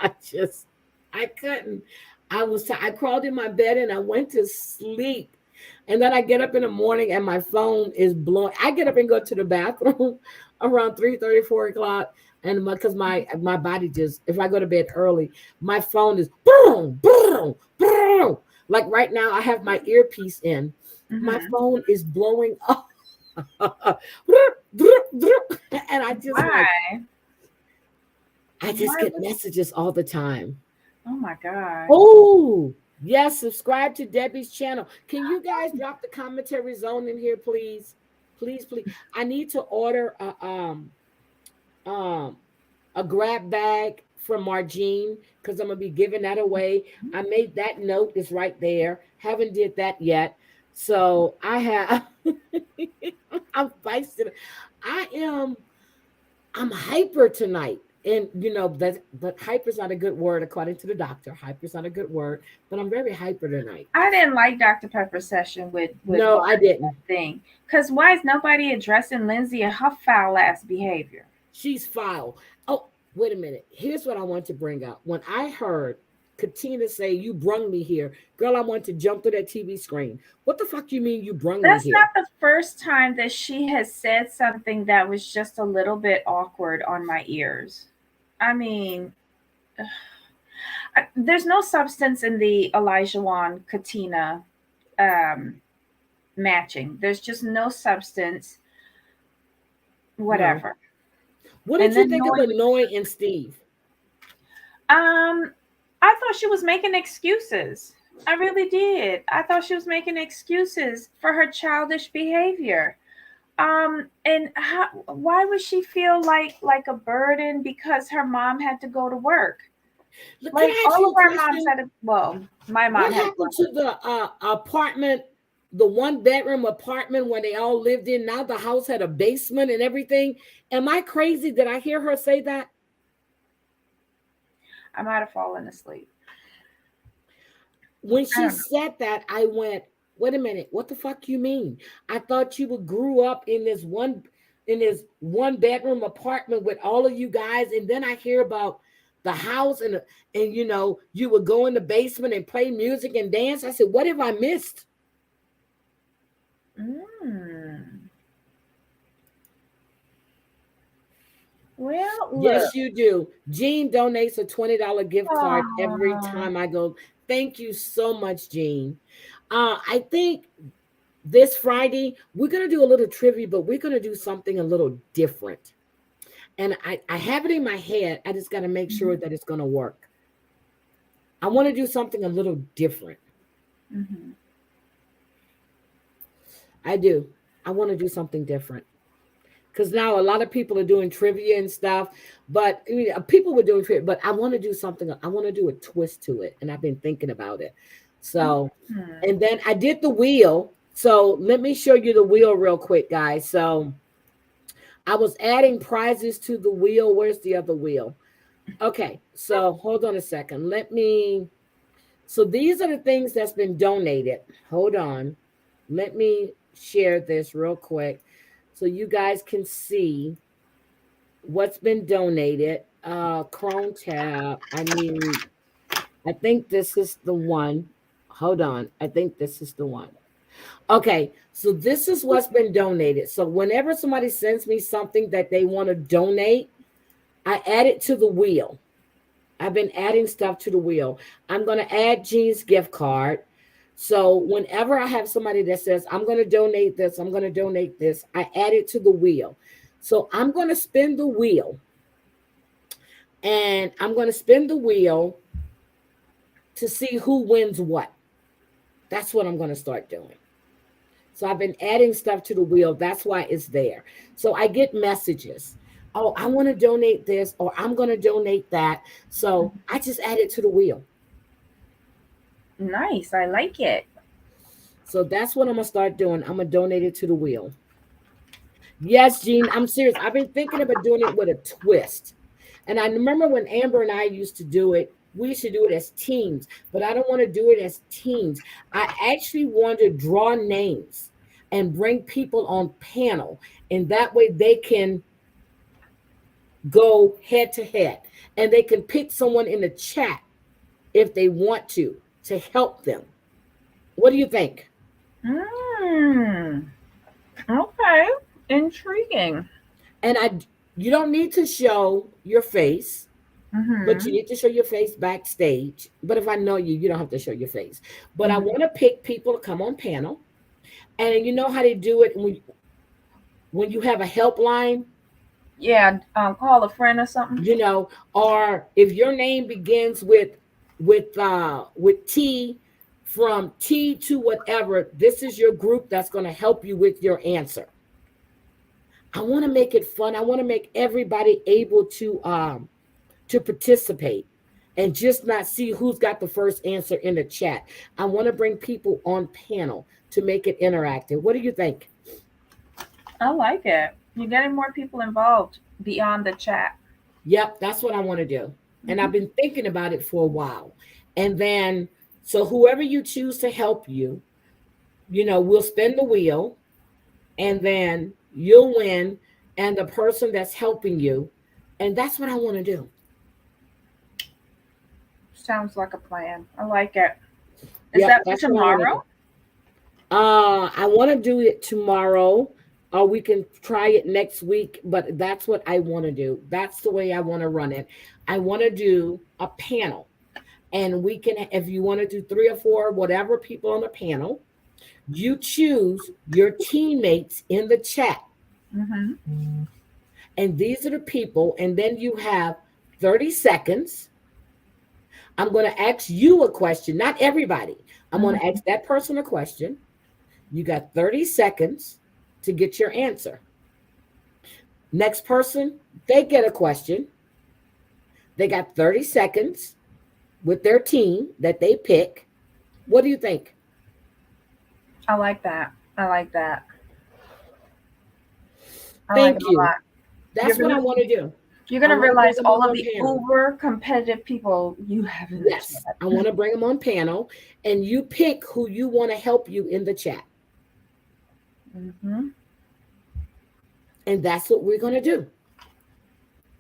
I couldn't. I crawled in my bed and I went to sleep. And then I get up in the morning and my phone is blowing. I get up and go to the bathroom around 3:30, 4 o'clock. And because my body just, if I go to bed early, my phone is boom, boom, boom. Like right now, I have my earpiece in. My Mm-hmm. phone is blowing up. And Why? I just Why get would? messages all the time. Oh my God. Oh, yes, subscribe to Debbie's channel. Can you guys drop the commentary zone in here, please? Please, please. I need to order um a grab bag from Margine because I'm gonna be giving that away. I made that note, it's right there. Haven't did that yet. So I have I'm feisty. I am I'm hyper tonight. And you know that, but hyper's not a good word according to the doctor. Hyper's not a good word, but I'm very hyper tonight. I didn't like Dr. Pepper's session with No, Bart I didn't. thing. Cause why is nobody addressing Lindsay and her foul ass behavior? She's foul. Oh, wait a minute. Here's what I want to bring up. When I heard Katina say, "You brung me here," girl, I want to jump through that TV screen. What the fuck you mean you brung me That's here? not the first time that she has said something that was just a little bit awkward on my ears. I mean, there's no substance in the Elijah Wan Katina um, matching. There's just no substance, No. whatever. What did And you then think of Noy, Anoy and Steve? um, I thought she was making excuses. I really did. I thought she was making excuses for her childish behavior. And how, why would she feel like a burden because her mom had to go to work? Look, can Like I ask all you of a our moms question? had to. Well, my mom What had to happened work. to the apartment, the one bedroom apartment when they all lived in? Now the house had a basement and everything. Am I crazy? Did I hear her say that? I might have fallen asleep. When I she don't know. said that, I went, wait a minute, what the fuck you mean? I thought you would grew up in this one bedroom apartment with all of you guys, and then I hear about the house and you know, you would go in the basement and play music and dance. I said, what have I missed? Mm. Well, look. Yes, you do. Jean donates a $20 gift card every Aw. time I go. Thank you so much, Jean. I think this Friday, we're going to do a little trivia, but we're going to do something a little different. And I have it in my head. I just got to make sure Mhm, that it's going to work. I want to do something a little different. mhm. I do. I want to do something different. Because now a lot of people are doing trivia and stuff, but I mean, people were doing trivia, but I want to do something. I want to do a twist to it, and I've been thinking about it. So, Mhm. and then I did the wheel. So let me show you the wheel real quick, guys. So I was adding prizes to the wheel. Where's the other wheel? Okay, so hold on a second. Let me. So these are the things that's been donated. Hold on. Let me share this real quick so you guys can see what's been donated. Chrome tab. I think this is the one. Hold on. I think this is the one. Okay, so this is what's been donated. So whenever somebody sends me something that they want to donate, I add it to the wheel. I've been adding stuff to the wheel. I'm going to add Jean's gift card. So whenever I have somebody that says, I'm going to donate this, I'm going to donate this, I add it to the wheel. So I'm going to spin the wheel and I'm going to spin the wheel to see who wins what. That's what I'm going to start doing. So I've been adding stuff to the wheel. That's why it's there. So I get messages. Oh, I want to donate this or I'm going to donate that. So I just add it to the wheel. Nice. I like it. So that's what I'm going to start doing. I'm going to donate it to the wheel. Yes, Jean, I'm serious. I've been thinking about doing it with a twist. And I remember when Amber and I used to do it, we used to do it as teams, but I don't want to do it as teams. I actually want to draw names and bring people on panel, and that way they can go head to head and they can pick someone in the chat if they want to help them. What do you think? Mm, okay. Intriguing. And you don't need to show your face, but you Mm-hmm. need to show your face backstage. But if I know you, you don't have to show your face. But I Mm-hmm. want to pick people to come on panel. And you know how they do it when you have a helpline, Yeah, call a friend or something. you know, or if your name begins with T, from T to whatever, this is your group that's going to help you with your answer. I want to make it fun. I want to make everybody able to participate and just not see who's got the first answer in the chat. I want to bring people on panel to make it interactive. What do you think? I like it. You're getting more people involved beyond the chat. Yep, that's what I want to do. And Mm-hmm. I've been thinking about it for a while. And then, so whoever you choose to help you, we'll spin the wheel and then you'll win. And the person that's helping you. And that's what I want to do. Sounds like a plan. I like it. Is Yep, that for that's what I want to do. tomorrow? I want to do it tomorrow, or we can try it next week, but that's what I want to do. That's the way I want to run it. I want to do a panel, and we can, if you want to do three or four, whatever people on the panel, you choose your teammates in the chat, Mm-hmm. and these are the people, and then you have 30 seconds. I'm going to ask you a question, not everybody. I'm going to Mm-hmm. ask that person a question. You got 30 seconds to get your answer. Next person, they get a question. They got 30 seconds with their team that they pick. What do you think? I like that. I like that. I like it Thank a you. lot. You're That's what gonna I want to do. you're I gonna want to bring realize them all all of on the panel. uber competitive people you have in the Yes, I chat. want to bring them on panel, and you pick who you want to help you in the chat. Mm-hmm. And that's what we're going to do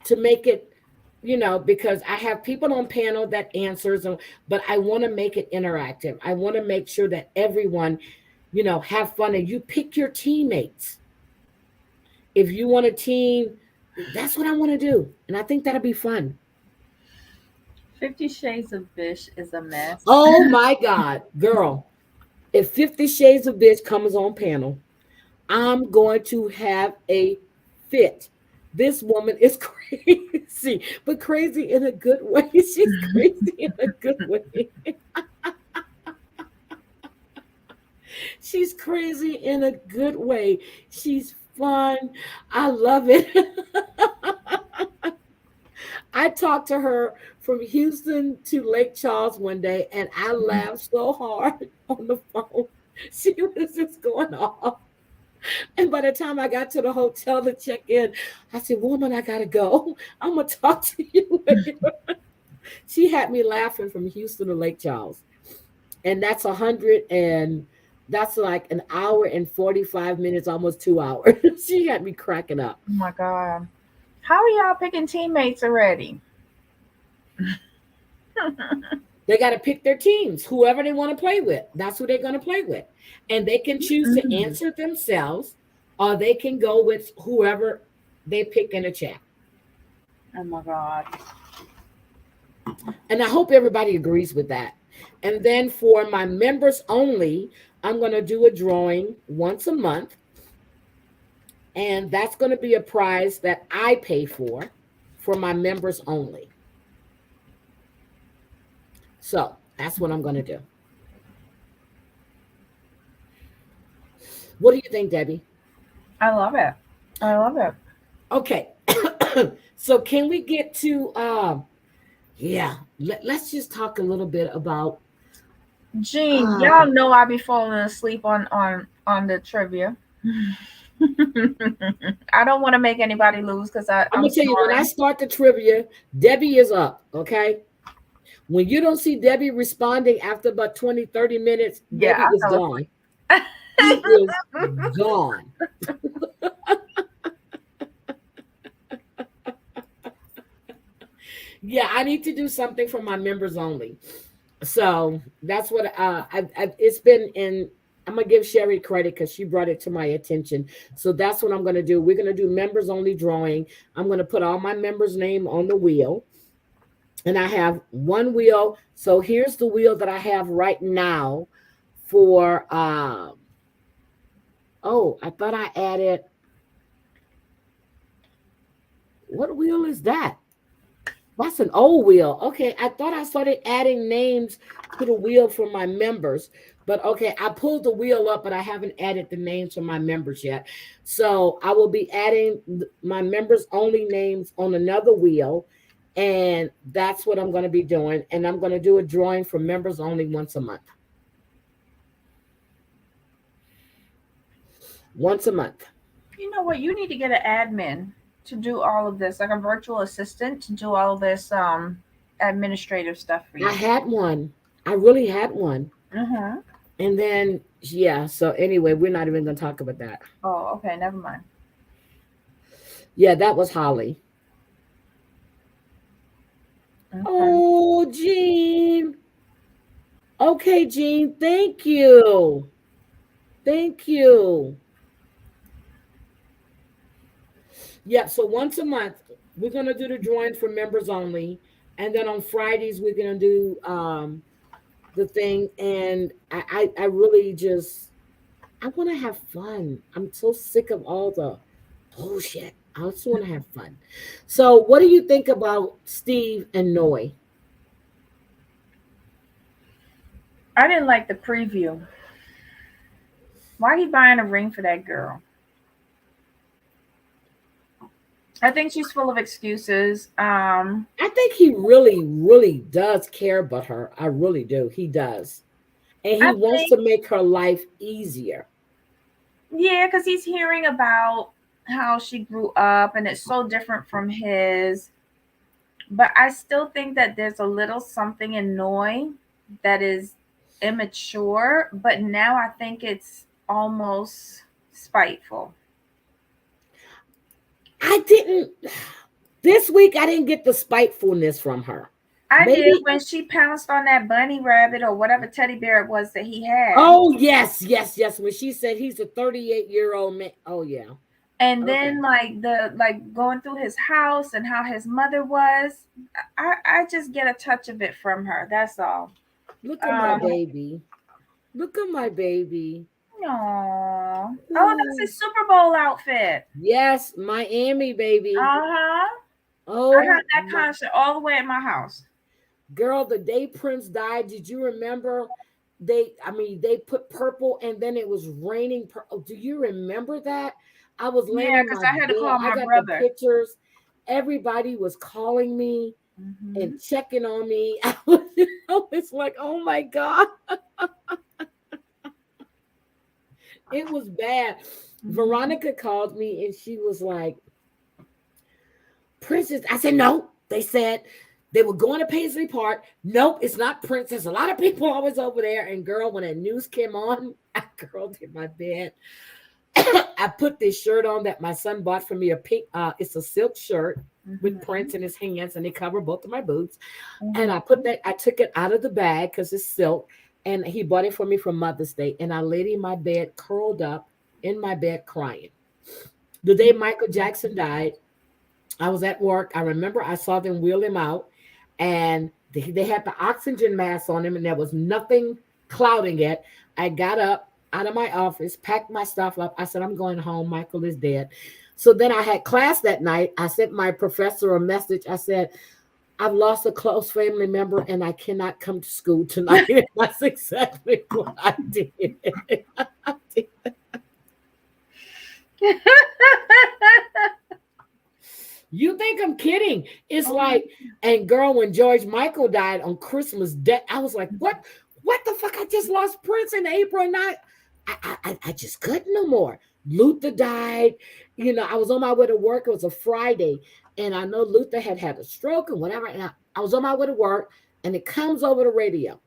to make it, because I have people on panel that answers them, but I want to make it interactive. I want to make sure that everyone, have fun, and you pick your teammates. If you want a team, that's what I want to do. And I think that'll be fun. 50 Shades of Bish is a mess. Oh my God, girl. If 50 Shades of Bitch comes on panel, I'm going to have a fit. This woman is crazy, but crazy in a good way. She's crazy in a good way. She's crazy in a good way. She's fun. I love it. I talked to her from Houston to Lake Charles one day, and I laughed so hard on the phone. She was just going off. And by the time I got to the hotel to check in, I said, "Woman, I gotta go. I'm gonna talk to you later." She had me laughing from Houston to Lake Charles, and that's like an hour and 45 minutes, almost 2 hours. She had me cracking up. Oh my god. How are y'all picking teammates already? They got to pick their teams, whoever they want to play with. That's who they're going to play with. And they can choose to Mm. answer themselves, or they can go with whoever they pick in the chat. Oh my god. And I hope everybody agrees with that. And then for my members only, I'm going to do a drawing once a month. And that's going to be a prize that I pay for my members only. So that's what I'm going to do. What do you think, Debbie? I love it. I love it. Okay. So can we get to yeah, let's just talk a little bit about Gene, uh y'all know I be falling asleep on the trivia. I don't want to make anybody lose because I'm I'm gonna tell you, when I snoring. start the trivia, Debbie is up, okay? When you don't see Debbie responding after about 20, 30 minutes, Yeah, Debbie is I fell gone. She is asleep. gone. Yeah, I need to do something for my members only. So that's what it's been in. I'm gonna give Sherry credit because she brought it to my attention. So that's what I'm gonna do. We're gonna do members only drawing. I'm gonna put all my members' name on the wheel, and I have one wheel. So here's the wheel that I have right now for. Oh, I thought I added. What wheel is that? That's an old wheel. Okay, I thought I started adding names to the wheel for my members. But okay, I pulled the wheel up, but I haven't added the names for my members yet. So I will be adding my members only names on another wheel. And that's what I'm going to be doing. And I'm going to do a drawing for members only once a month. Once a month. You know what? You need to get an admin to do all of this, like a virtual assistant to do all this administrative stuff for I you. had one. I really had one. Mm-hmm. And then, yeah. So anyway, we're not even going to talk about that. Oh, okay. Never mind. Yeah, that was Holly. Okay. Oh, Jean. Okay, Jean. Thank you. Thank you. Yeah, so once a month, we're going to do the drawing for members only. And then on Fridays, we're going to do the thing. And I really just, I want to have fun. I'm so sick of all the bullshit. I just want to have fun. So, what do you think about Steve and Noy? I didn't like the preview. Why he buying a ring for that girl? I think she's full of excuses. I think he really, really does care about her. I really do. He does. And he I wants think, to make her life easier. yeah, because he's hearing about how she grew up and it's so different from his. But I still think that there's a little something in Noi that is immature, but now I think it's almost spiteful. I didn't, this week, I didn't get the spitefulness from her. I did Maybe, when she pounced on that bunny rabbit or whatever teddy bear it was that he had. oh, yes, yes, yes. When she said he's a 38-year-old man. Oh, yeah. And Okay. then like going through his house and how his mother was. I just get a touch of it from her. That's all. Look at my Um baby. Look at my baby. Aw. Oh, that's Ooh. his Super Bowl outfit. Yes, Miami, baby. Uh-huh. I had Oh, that my concert all the way at my house. girl, the day Prince died, did you remember? They put purple and then it was raining. Oh, do you remember that? I was laying Yeah, in because my I had to bed. call I my got the brother. pictures. Everybody was calling me and Hmm. checking on me. I was like, oh my God, it was bad. Hmm. Veronica called me and she was like, Princess. I said, no. They said they were going to Paisley Park. Nope, it's not Princess. A lot of people always over there. And girl, when that news came on, I curled in my bed. I put this shirt on that my son bought for me. A pink, it's a silk shirt with Hmm. prints in his hands, and they cover both of my boots. And I Hmm. put that. I took it out of the bag because it's silk, and he bought it for me for Mother's Day. And I laid in my bed, curled up in my bed, crying. The day Michael Jackson died, I was at work. I remember I saw them wheel him out, and they had the oxygen mask on him, and there was nothing clouding it. I got up out of my office, packed my stuff up. I said, I'm going home. Michael is dead. So then I had class that night. I sent my professor a message. I said, I've lost a close family member and I cannot come to school tonight. That's exactly what I did. You think I'm kidding? It's Oh, like, and girl, when George Michael died on Christmas Day, I was like, what the fuck? I just lost Prince in April, and I just couldn't no more. Luther died. I was on my way to work. It was a Friday, and I know Luther had a stroke and whatever. And I was on my way to work, and it comes over the radio.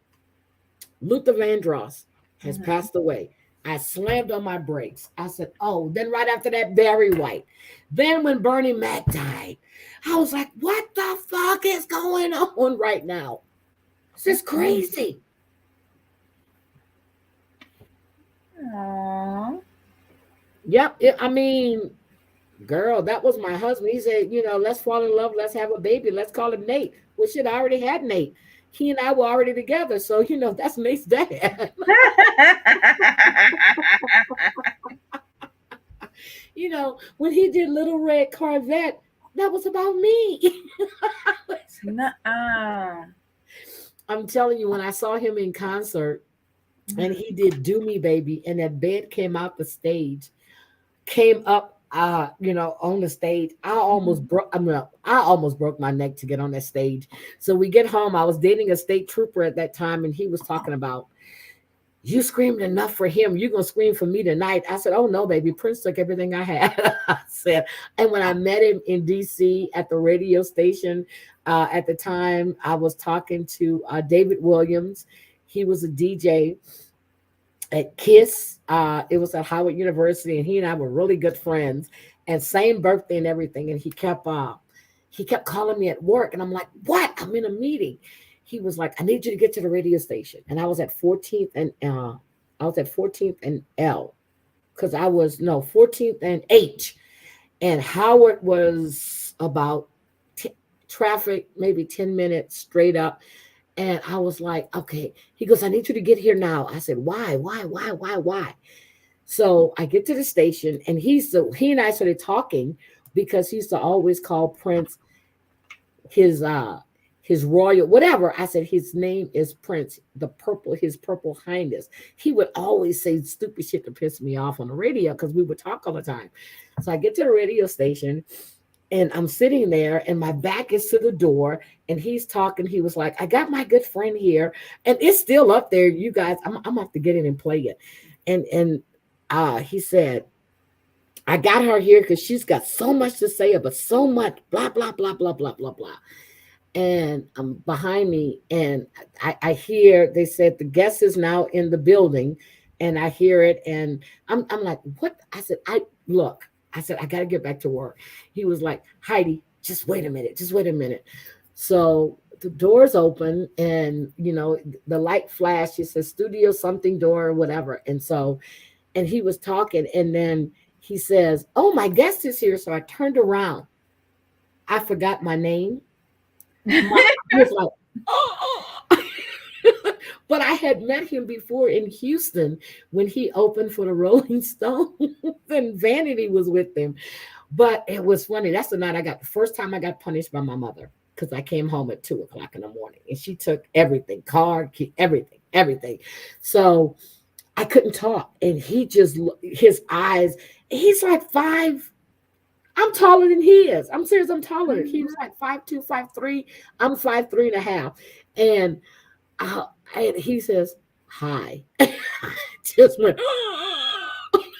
Luther Vandross has mhm. passed away. I slammed on my brakes. I said, oh, then right after that, Barry White. Then when Bernie Mac died, I was like, what the fuck is going on right now? This is crazy. Aww. Yep. I mean, girl, that was my husband. He said, let's fall in love. Let's have a baby. Let's call him Nate. Well, shit, I already had Nate. He and I were already together. So, that's Nate's dad. When he did Little Red Corvette, that was about me. Nuh-uh. I'm telling you, when I saw him in concert and Mhm. he did Do Me Baby, and that bed came out the stage, came up on the stage. I almost broke my neck to get on that stage. So we get home. I was dating a state trooper at that time, and he was talking about, you screamed enough for him. You're gonna scream for me tonight. I said, oh no, baby. Prince took everything I had. I said, and when I met him in DC at the radio station, at the time I was talking to David Williams. He was a DJ at Kiss. It was at Howard University, and he and I were really good friends, and same birthday and everything. And he kept calling me at work, and I'm like, "What? I'm in a meeting." He was like, "I need you to get to the radio station," and I was at 14th and L, because I was no 14th and H, and Howard was about traffic maybe 10 minutes straight up. And I was like, okay. He goes, I need you to get here now. I said, why, why? So I get to the station, and he and I started talking, because he used to always call Prince his his royal whatever. I said his name is Prince, his purple highness. He would always say stupid shit to piss me off on the radio, because we would talk all the time. So I get to the radio station, and I'm sitting there, and my back is to the door, and he's talking. He was like, I got my good friend here, and it's still up there, you guys. I'm gonna have to get it and play it. And he said, I got her here because she's got so much to say about so much, blah, blah, blah, blah, blah, blah, blah. And behind me, and I hear, they said the guest is now in the building, and I hear it, and I'm like, what? I said, I got to get back to work. He was like, Heidi, just wait a minute, just wait a minute. So the doors open, and the light flashed. It says studio something door or whatever. And he was talking, and then he says, oh, my guest is here. So I turned around. I forgot my name. I was like, oh. But I had met him before in Houston when he opened for the Rolling Stones, and Vanity was with him. But it was funny. That's the night the first time I got punished by my mother, because I came home at 2 o'clock in the morning, and she took everything, car, key, everything, everything. So I couldn't talk. And his eyes, he's like 5. I'm taller than he is. I'm serious. I'm taller. He was like 5'2", 5'3". I'm 5'3.5". And and he says, hi. Just went,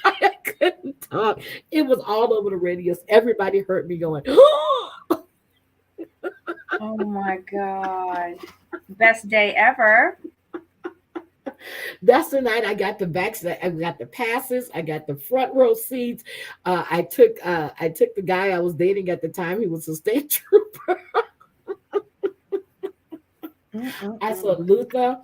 I couldn't talk. It was all over the radios. Everybody heard me going, Oh my God. Best day ever. That's the night I got the I got the passes. I got the front row seats. I took the guy I was dating at the time. He was a state trooper. I saw Mm-mm-mm. Luther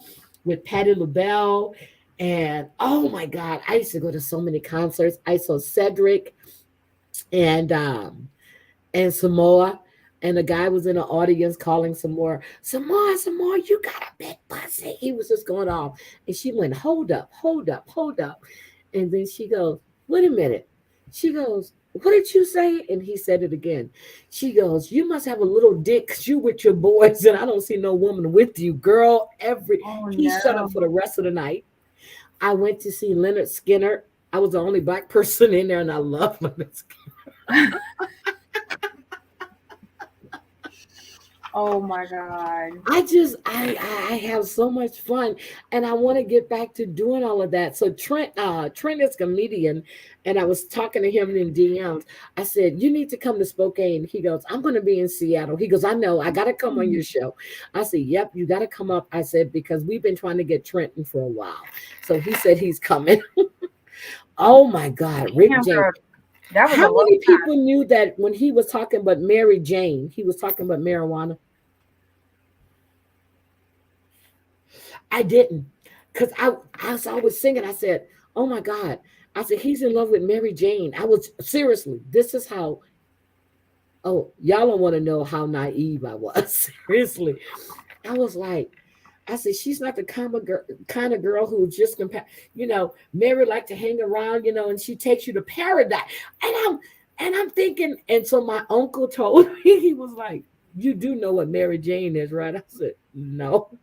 with Patti LaBelle. And oh my God, I used to go to so many concerts. I saw Cedric and Samoa. And the guy was in the audience calling Samoa, you got a big pussy. He was just going off. And she went, hold up, hold up, hold up. And then she goes, wait a minute. She goes, what did you say? And he said it again. She goes, you must have a little dick because you with your boys, and I don't see no woman with you, girl. Oh He shut up no. for the rest of the night. I went to see Leonard Skinner. I was the only black person in there, and I love Leonard Skinner. Oh my God. I have so much fun, and I want to get back to doing all of that. So Trent is a comedian, and I was talking to him in DMs. I said, you need to come to Spokane. He goes, I'm going to be in Seattle. He goes, I know, I got to come on your show. I said, yep, you got to come up. I said, because we've been trying to get Trenton for a while. So he said he's coming. Oh my God, Rick Damn, James. girl, that was How a long many time. people knew that when he was talking about Mary Jane, he was talking about marijuana? I didn't, because I was singing. I said, Oh my God. I said, he's in love with Mary Jane. I was seriously, this is how, oh, y'all don't want to know how naive I was. Seriously. I was like, I said, she's not the kind of girl who just Mary like to hang around, and she takes you to paradise. And I'm thinking, and so my uncle told me, he was like, you do know what Mary Jane is, right? I said, no.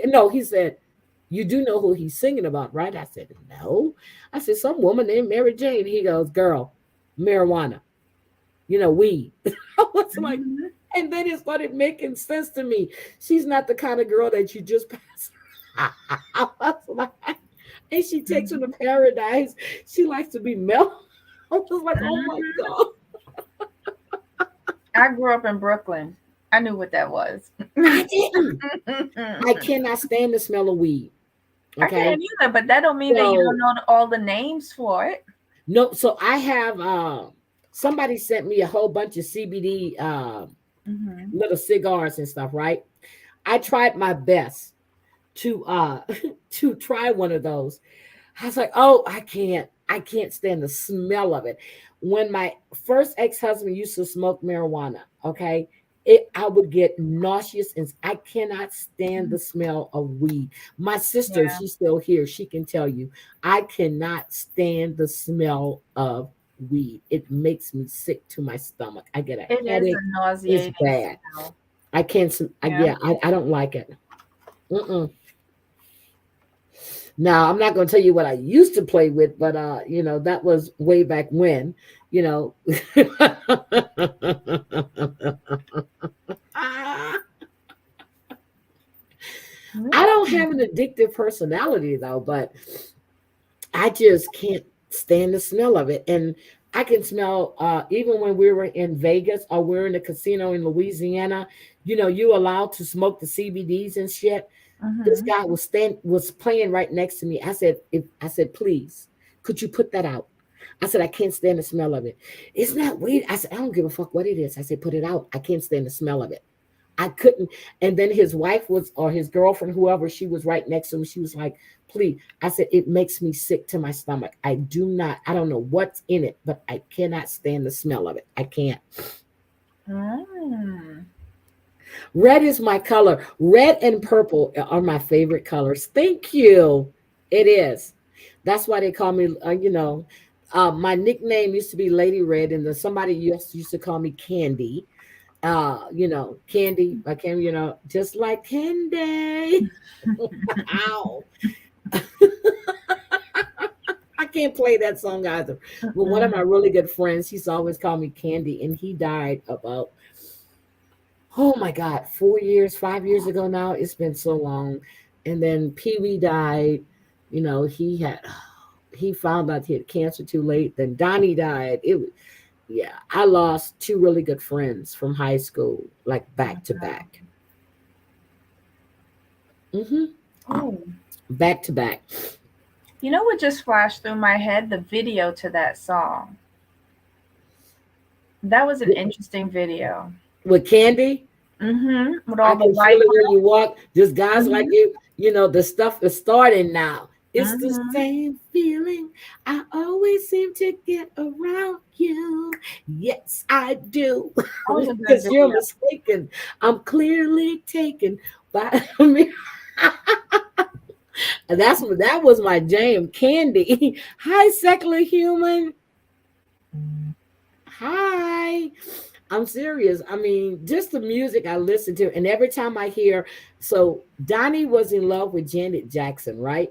No, he said, you do know who he's singing about, right? I said, no. I said, some woman named Mary Jane. He goes, girl, marijuana, weed. I was like, Mhm. and then it started making sense to me. She's not the kind of girl that you just pass. I was like, and she takes her to Mhm. paradise. She likes to be mellow. I was like, oh my Mhm. God. I grew up in Brooklyn. I knew what that was. I didn't. I I cannot stand the smell of weed. Okay. can't either, but that don't mean that you don't So know all the names for it. no, so I have somebody sent me a whole bunch of CBD Hmm. little cigars and stuff, right? I tried my best to to try one of those. I was like, oh, I can't stand the smell of it. When my first ex-husband used to smoke marijuana, okay, I would get nauseous and I cannot stand the smell of weed. My sister, Yeah, she's still here, she can tell you, I cannot stand the smell of weed. It makes me sick to my stomach. I get a it is a headache. It's nauseating bad. smell. I can't, Yeah. yeah, I don't like it. Mm-mm. Now, I'm not going to tell you what I used to play with, but that was way back when, you know. I don't have an addictive personality though, but I just can't stand the smell of it. And I can smell even when we were in Vegas or we're in a casino in Louisiana, you allowed to smoke the CBDs and shit. This Mm-hmm. guy was playing right next to me. I said, please, could you put that out? I said, I can't stand the smell of it. It's not weed. I said, I don't give a fuck what it is. I said, put it out. I can't stand the smell of it. I couldn't. And then his wife was, or his girlfriend, whoever, she was right next to him. She was like, please. I said, it makes me sick to my stomach. I don't know what's in it, but I cannot stand the smell of it. I can't. Mm. Red is my color. Red and purple are my favorite colors. Thank you. It is. That's why they call me, my nickname used to be Lady Red, and then somebody used to call me Candy. Candy, I came, just like candy. Ow. I can't play that song either. But one of Mm-mm. my really good friends, he's always called me Candy, and he died about, oh my God, 4 years, 5 years ago now. It's been so long. And then Pee Wee died. He found out he had cancer too late. Then Donnie died. Yeah, I lost two really good friends from high school, like back to back. Hmm. Oh, Back to back. you know what just flashed through my head? The video to that song. That was an With, interesting video. with Candy, Mm-hmm. With I all the can feel light. it when you walk. Just guys like Mm-hmm. you, the stuff is starting now. It's the Mm-hmm. same feeling. I always seem to get around you. Yes, I do. That was a good Because you're video. mistaken. I'm clearly taken by me. That was my jam. Candy. Hi, secular human. Hi. I'm serious. I mean, just the music I listen to, and every time I hear, so Donnie was in love with Janet Jackson, right?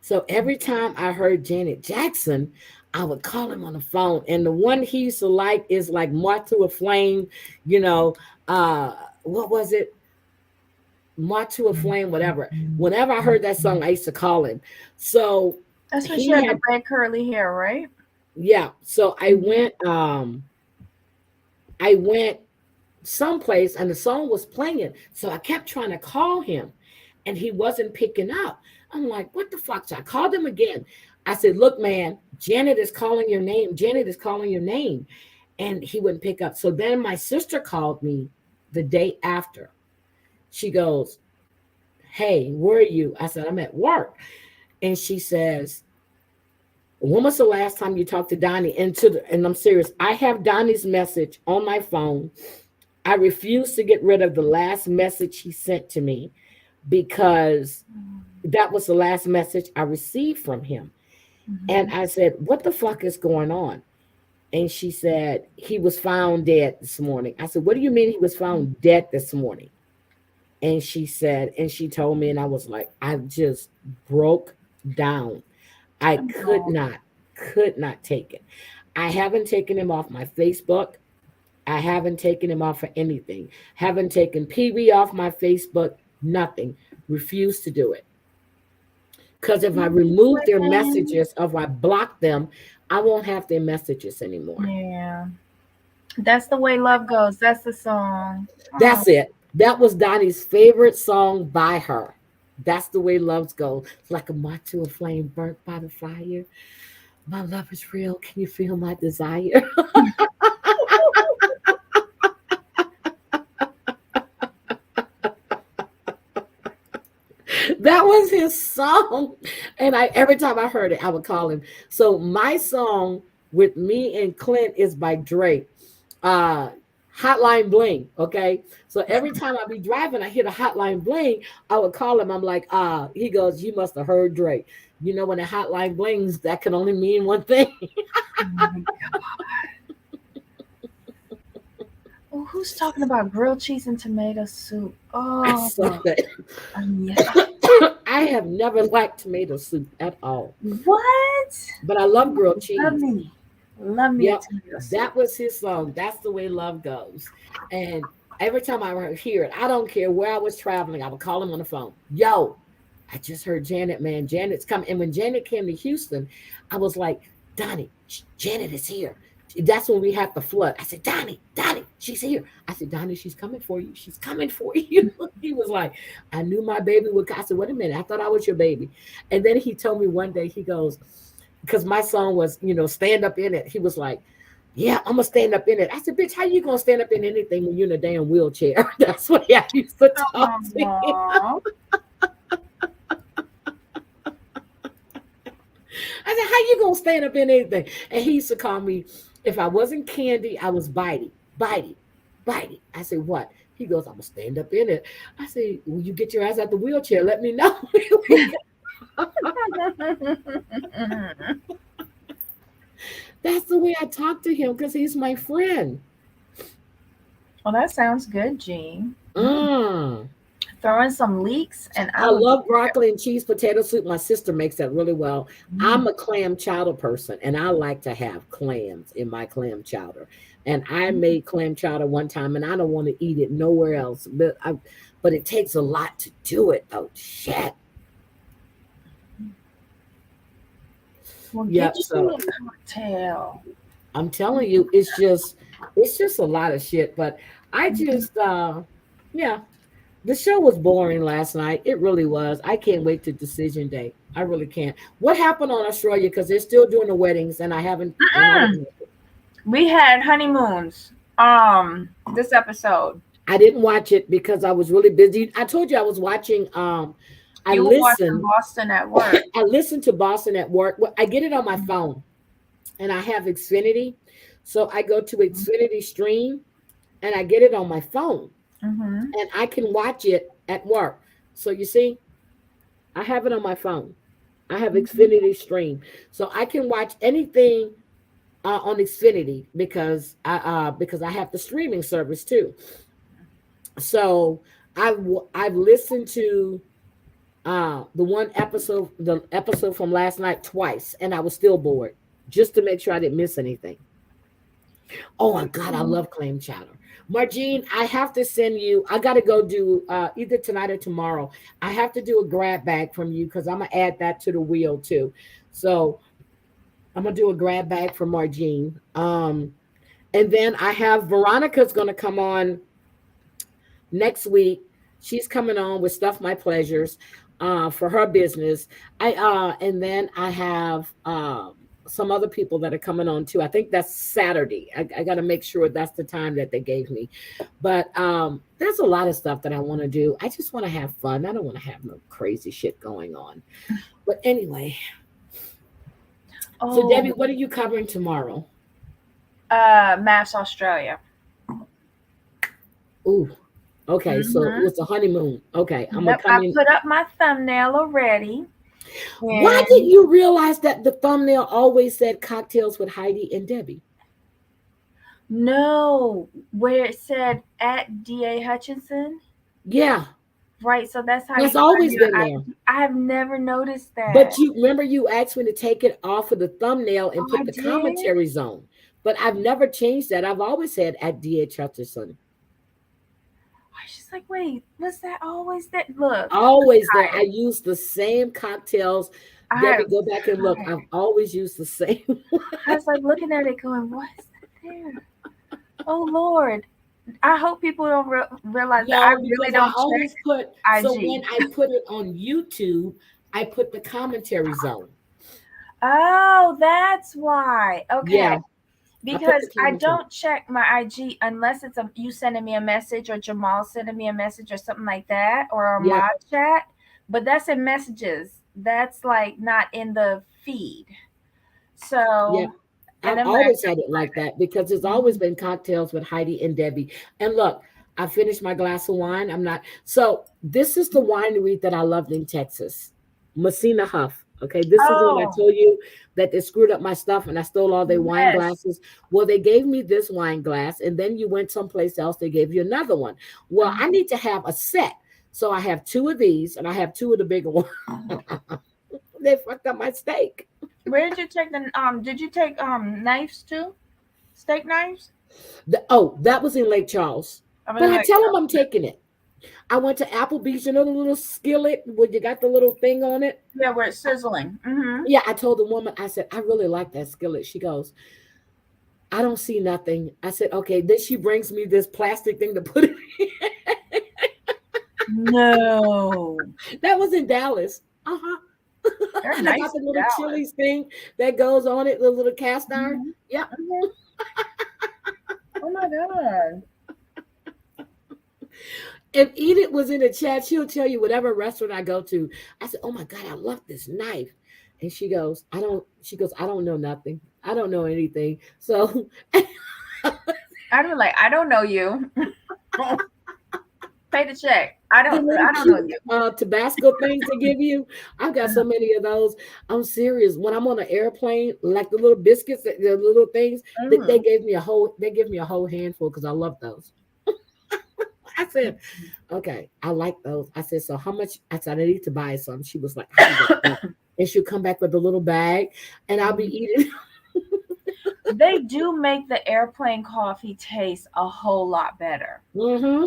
So every time I heard Janet Jackson, I would call him on the phone. And the one he used to like is like March to a Flame, you know, what was it? March to a Flame, whatever. Whenever I heard that song, I used to call him. So That's when she he had the had, red curly hair, right? yeah. So Mm-hmm. I went someplace and the song was playing. So I kept trying to call him and he wasn't picking up. I'm like, what the fuck? So I called him again. I said, look, man, Janet is calling your name. Janet is calling your name. And he wouldn't pick up. So then my sister called me the day after. She goes, hey, where are you? I said, I'm at work. And she says, when was the last time you talked to Donnie? And I'm serious. I have Donnie's message on my phone. I refuse to get rid of the last message he sent to me because that was the last message I received from him. And Mhm. I said, what the fuck is going on? And she said, he was found dead this morning. I said, what do you mean he was found dead this morning? And she said, and she told me, and I was like, I just broke down. I Oh, could not take it. I haven't taken him off my Facebook. I haven't taken him off for anything. Haven't taken PB off my Facebook. Nothing. Refuse to do it. Because if I remove their messages, or if I block them, I won't have their messages anymore. yeah. That's the way love goes. That's the song. Oh, That's it. That was Donnie's favorite song by her. That's the way loves go. It's like a moth to a flame burnt by the fire. My love is real. Can you feel my desire? That was his song. And I every time I heard it, I would call him. So my song with me and Clint is by Drake. Uh Hotline Bling. Okay. So every time I be driving, I hear the hotline bling, I would call him. I'm like, he goes, you must have heard Drake. You know, when the hotline blings, that can only mean one thing. my Oh, who's talking about grilled cheese and tomato soup? I Oh, saw that. yes. I have never liked tomato soup at all, What? but I love grilled Love cheese. me. Love me a Yep, tomato soup. that was his song. That's the way love goes. And every time I hear it, I don't care where I was traveling, I would call him on the phone. Yo, I just heard Janet, man. Janet's coming. And when Janet came to Houston, I was like, Donnie, Janet is here. That's when we had the flood. I said, Donnie, she's here. I said, Donnie, she's coming for you. She's coming for you. He was like, I knew my baby would come. I said, wait a minute. I thought I was your baby. And then he told me one day, he goes, because my song was, stand up in it. He was like, yeah, I'm gonna stand up in it. I said, bitch, how you gonna stand up in anything when you're in a damn wheelchair? That's what I used to talk to him. Oh, I said, how you gonna stand up in anything? And he used to call me, if I wasn't Candy, I was Bitey, Bitey. I said, what? He goes, I'm gonna stand up in it. I said, when you get your ass out the wheelchair, let me know. That's the way I talk to him because he's my friend. well, that sounds good, Jean. Mm. Throw in some leeks, and I I will be love broccoli and cheese potato soup. My sister makes that really well. there. I'm a clam chowder person, and I like to have clams in my clam chowder. And I made clam chowder one time, and I don't want to eat it nowhere else. But it takes a lot to do it, though. Shit. Well, get Yep. you So a cocktail. I'm telling you, it's just a lot of shit. But I just, yeah, the show was boring last night. It really was. I can't wait to decision day. I really can't. What happened on Australia? Because they're still doing the weddings, and I haven't. And I Mm-mm. didn't. We had honeymoons. This episode. I didn't watch it because I was really busy. I told you I was watching. I You were watching listen. Boston at work. I listen to Boston at work. Well, I get it on my phone, and I have Xfinity, so I go to Xfinity Stream, and I get it on my phone, Mm-hmm. and I can watch it at work. So you see, I have it on my phone. I have Xfinity Stream, so I can watch anything on Xfinity because I have the streaming service too. So I've listened to the episode from last night twice, and I was still bored just to make sure I didn't miss anything. Oh my God, I love clam chowder. Margine, I have to send you. I got to go do either tonight or tomorrow. I have to do a grab bag from you because I'm gonna add that to the wheel too. So I'm gonna do a grab bag for Margine. And then I have Veronica's gonna come on next week. She's coming on with Stuff My Pleasures for her business. I And then I have some other people that are coming on too. I think that's Saturday. I got to make sure that's the time that they gave me. But there's a lot of stuff that I want to do. I just want to have fun. I don't want to have no crazy shit going on. But anyway, so Oh, Debbie, what are you covering tomorrow? Mass Australia. Ooh, okay. So Mm-hmm. it's a honeymoon. Okay, I'm gonna Yep, come I in. put up my thumbnail already. Why did And you realize that the thumbnail always said cocktails with Heidi and Debbie? no, where it said at DA Hutchinson, Yeah, right? So that's how that's you find always your been there. ID. I have never noticed that. But you remember you asked me to take it off of the thumbnail and Oh, I put the did? commentary zone. But I've never changed that. I've always said at DH Hutcherson. I was just like, wait, was that always that? Look, Always there. I tired. use the same cocktails. I Debbie, was go back and look. tired. I've always used the same. I was like looking at it going, what is that there? Oh, Lord. I hope people don't realize that I No, really because I don't check always put, so when IG. I put it on YouTube, I put the commentary zone. Oh, that's why. Okay. Yeah, I put Because the I commentary. don't check my IG unless it's you sending me a message or Jamal sending me a message or something like that or a Yep, mod chat. But that's in messages. That's like not in the feed. So, yep. and I've then my always had account's it like private. that because there's always Mhm. been cocktails with Heidi and Debbie. And look, I finished my glass of wine. I'm not. So this is the winery that I loved in Texas, Messina Huff. Okay, this is when I Oh, told you that they screwed up my stuff and I stole all their wine yes. glasses. Well, they gave me this wine glass, and then you went someplace else. They gave you another one. Well, I Uh-huh. need to have a set, so I have two of these, and I have two of the bigger ones. They fucked up my steak. Where did you take the did you take knives too? Steak knives? Oh, that was in Lake Charles. I But mean I like tell them I'm taking it. I went to Applebee's, you know, the little skillet where you got the little thing on it. yeah, where it's sizzling. Mm-hmm. Yeah, I told the woman, I said, I really like that skillet. She goes, I don't see nothing. I said, okay. Then she brings me this plastic thing to put it in. No. That was in Dallas. Uh-huh. They're And I got nice the in little Dallas. chilies thing that goes on it, the little cast iron. Mm-hmm. Yeah. Mm-hmm. Oh my god. And Edith was in the chat. She'll tell you whatever restaurant I go to. I said, "Oh my God, I love this knife." And she goes, "I don't." She goes, "I don't know nothing. I don't know anything." So I'd be like, I don't know you. Pay the check. the little I don't know cute you. Tabasco things they give you, I've got so many of those. I'm serious. When I'm on an airplane, like the little biscuits, the little things, they Mm. gave me a whole. They give me a whole handful because I love those. I said, okay, I like those. I said, so how much? I said, I need to buy some. She was like, how you gonna do? And she'll come back with a little bag, and I'll be eating. They do make the airplane coffee taste a whole lot better. Hmm.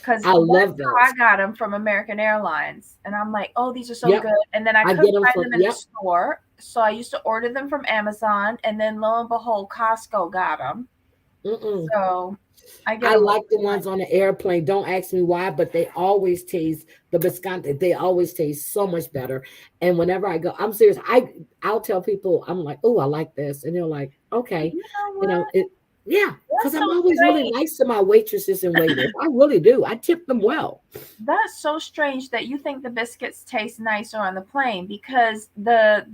Because I that's love how those. I got them from American Airlines. And I'm like, oh, these are so Yep, good. And then I I couldn't get them find from. them in the Yep. store. So I used to order them from Amazon. And then lo and behold, Costco got them. Mm-mm. So I get I them all like the the time. ones on the airplane. Don't ask me why, but they always taste the biscotti. They always taste so much better. And whenever I go, I'm serious. I'll tell people I'm like, oh, I like this, and they're like, okay, You know you know what? it. Yeah, because That's I'm so always really strange. nice to my waitresses and waiters. I really do. I tip them well. That's so strange that you think the biscuits taste nicer on the plane because the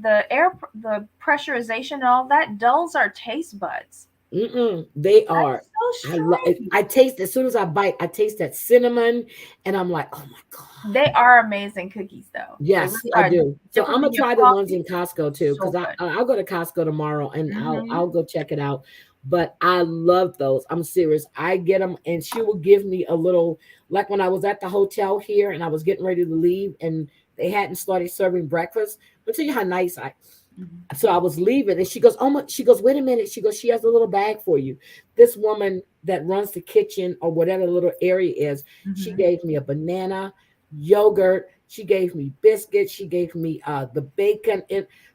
pressurization and all that dulls our taste buds. Mm-mm, they That's are. so I love. strange. I taste as soon as I bite. I taste that cinnamon, and I'm like, oh my god. They are amazing cookies, though. They Yes, really I are. do. So Dip I'm them gonna in your try the ones coffee. in Costco too, because So good. I'll go to Costco tomorrow and Hmm. I'll go check it out. But I love those. I'm serious. I get them, and she will give me a little. Like when I was at the hotel here, and I was getting ready to leave, and they hadn't started serving breakfast. I'll tell you how nice I. Hmm. So I was leaving, and she goes, "Oh my!" She goes, "Wait a minute." She goes, "She has a little bag for you." This woman that runs the kitchen or whatever little area is, she Hmm. gave me a banana, yogurt. She gave me biscuits. She gave me the bacon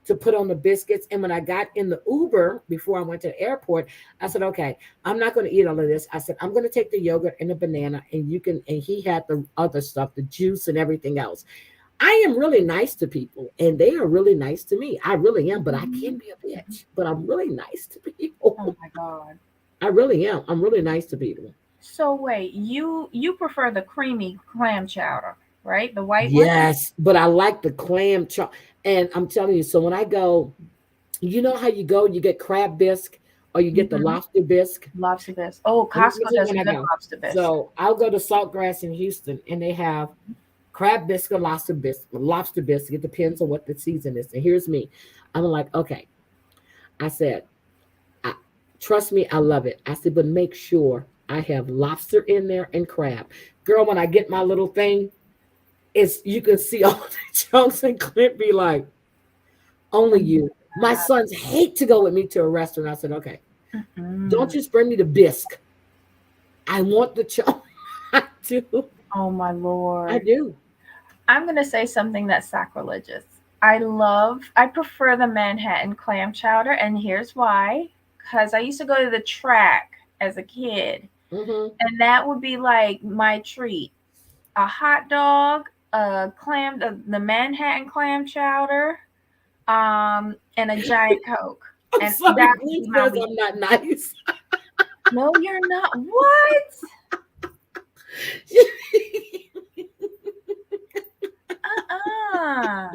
to put on the biscuits. And when I got in the Uber before I went to the airport, I said, "Okay, I'm not going to eat all of this." I said, "I'm going to take the yogurt and the banana, and you can." And he had the other stuff, the juice and everything else. I am really nice to people, and they are really nice to me. I really am, but I Mhm. can be a bitch. But I'm really nice to people. Oh my God. I really am. I'm really nice to people. So wait, you prefer the creamy clam chowder, right? The white one? Yes, but I like the clam chop. And I'm telling you, so when I go, you know how you go, you get crab bisque or you get the Mm-hmm. lobster bisque. Lobster bisque. Oh, Let me Costco tell you does a when I good go. lobster bisque. So I'll go to Saltgrass in Houston, and they have crab bisque or lobster bisque. It depends on what the season is. And here's me. I'm like, okay. I said, I, trust me, I love it. I said, but make sure I have lobster in there and crab. Girl, when I get my little thing, it's you can see all the chunks, and Clint be like, Oh only my you. My sons hate to go with me to a restaurant. I said, okay, God. don't Mm-mm. just bring me the bisque. I want the chunk. I do. Oh my I Lord. do. I'm gonna say something that's sacrilegious. I prefer the Manhattan clam chowder, and here's why. Because I used to go to the track as a kid, Hmm. and that would be like my treat. A hot dog, the Manhattan clam chowder, and a giant Coke. I'm And sorry, that would Glenn be my says week. I'm not nice. No, you're not. What? Uh-uh.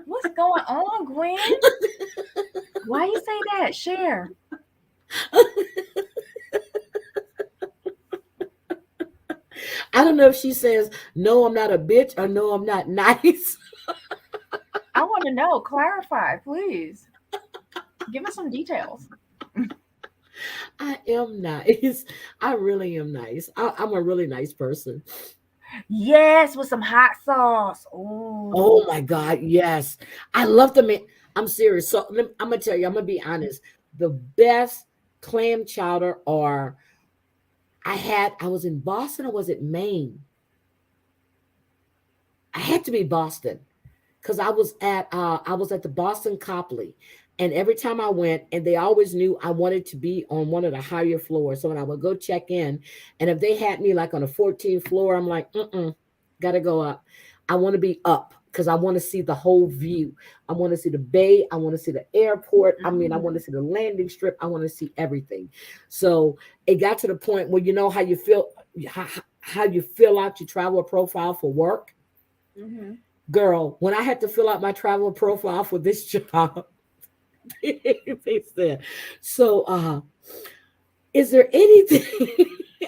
What's going on, Gwen? Why you say that? Share. I don't know if she says, no, I'm not a bitch or no, I'm not nice. I want to know. Clarify, please. Give us some details. I am nice. I really am nice. I'm a really nice person. Yes, with some hot sauce. Oh. Oh my God, yes. I love the man. I'm serious. So I'm gonna tell you, I'm gonna be honest. The best clam chowder or I was in Boston or was it Maine? I had to be Boston because I was at the Boston Copley. And every time I went, and they always knew I wanted to be on one of the higher floors. So when I would go check in, and if they had me like on the 14th floor, I'm like, gotta go up. I want to be up because I want to see the whole view. I want to see the bay. I want to see the airport. I mean, I want to Mm. see the landing strip. I want to see everything. So it got to the point where you know how you feel, how you fill out your travel profile for work. Mm-hmm. Girl, when I had to fill out my travel profile for this job, they said, so is there anything?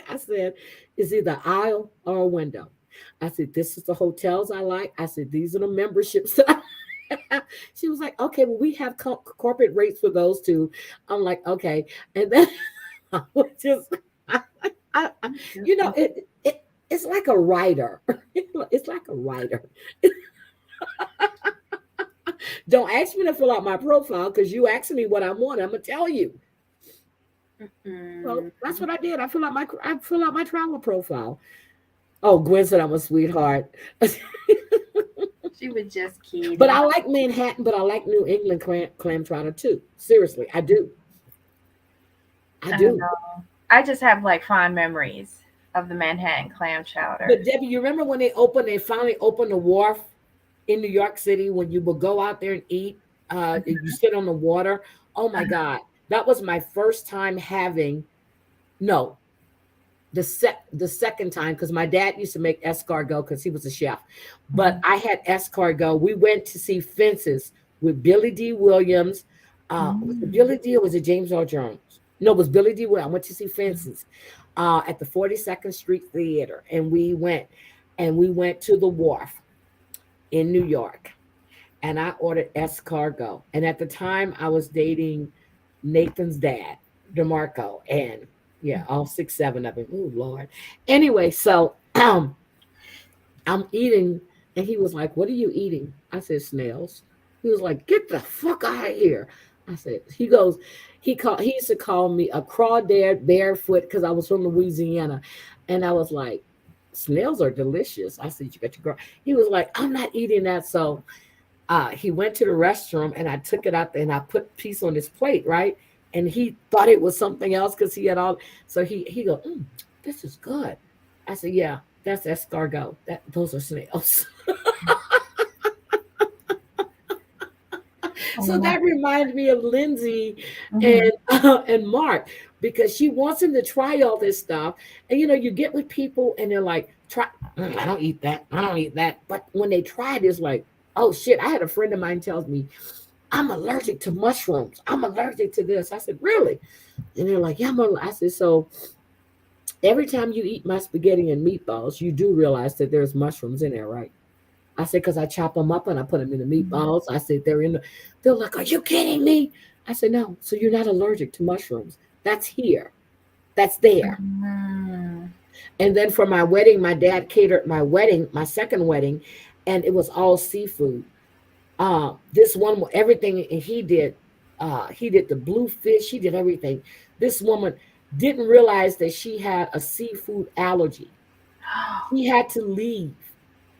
I said, is either aisle or a window. I said, this is the hotels I like. I said, these are the memberships that I She was like, okay, well, we have corporate rates for those two. I'm like, okay. And then I was just, I, I, you know, it's like a writer. It's like a writer. Don't ask me to fill out my profile because you asked me what I want. I'm gonna tell you. So Mm-mm. that's what I did. I fill out my travel profile. Oh, Gwen said I'm a sweetheart. She was just But kidding. I like Manhattan, but I like New England clam chowder too. Seriously, I do. I I don't do. know. I just have like fond memories of the Manhattan clam chowder. But Debbie, you remember when they finally opened the wharf in New York City when you would go out there and eat, you sit on the water. Oh my God. That was my first time having no, the second time because my dad used to make escargot because he was a chef. But Mhm. I had escargot. We went to see Fences with Billy D. Williams. Was it Mm. Billy D. or was it James Earl Jones? No, it was Billy D. Williams. I went to see Fences at the 42nd Street Theater, and we went to the wharf in New York, and I ordered escargot. And at the time, I was dating Nathan's dad, DeMarco, and yeah, all six, seven of them. Oh Lord. Anyway, so I'm eating, and he was like, "What are you eating?" I said, "Snails." He was like, "Get the fuck out of here!" I said, "He goes." He used to call me a crawdad barefoot because I was from Louisiana, and I was like, "Snails are delicious." I said, "You got your girl." He was like, "I'm not eating that." So he went to the restroom and I took it out there and I put a piece on his plate, right? And he thought it was something else because he had all. So he go, "This is good." I said, "Yeah, that's escargot. Those are snails." So Oh, that reminds me of Lindsay mm-hmm. and Mark, because she wants him to try all this stuff. And you get with people and they're like, try. I don't eat that. I don't eat that. But when they try it, it's like, oh shit. I had a friend of mine tells me, I'm allergic to mushrooms. I'm allergic to this. I said, really? And they're like, yeah, I said, so every time you eat my spaghetti and meatballs, you do realize that there's mushrooms in there, right? I said, because I chop them up and I put them in the meatballs. I said, they're like, are you kidding me? I said, no. So you're not allergic to mushrooms. That's here. That's there. Mm-hmm. And then for my wedding, my dad catered my wedding, my second wedding, and it was all seafood. This one, everything he did the blue fish, he did everything. This woman didn't realize that she had a seafood allergy. She had to leave.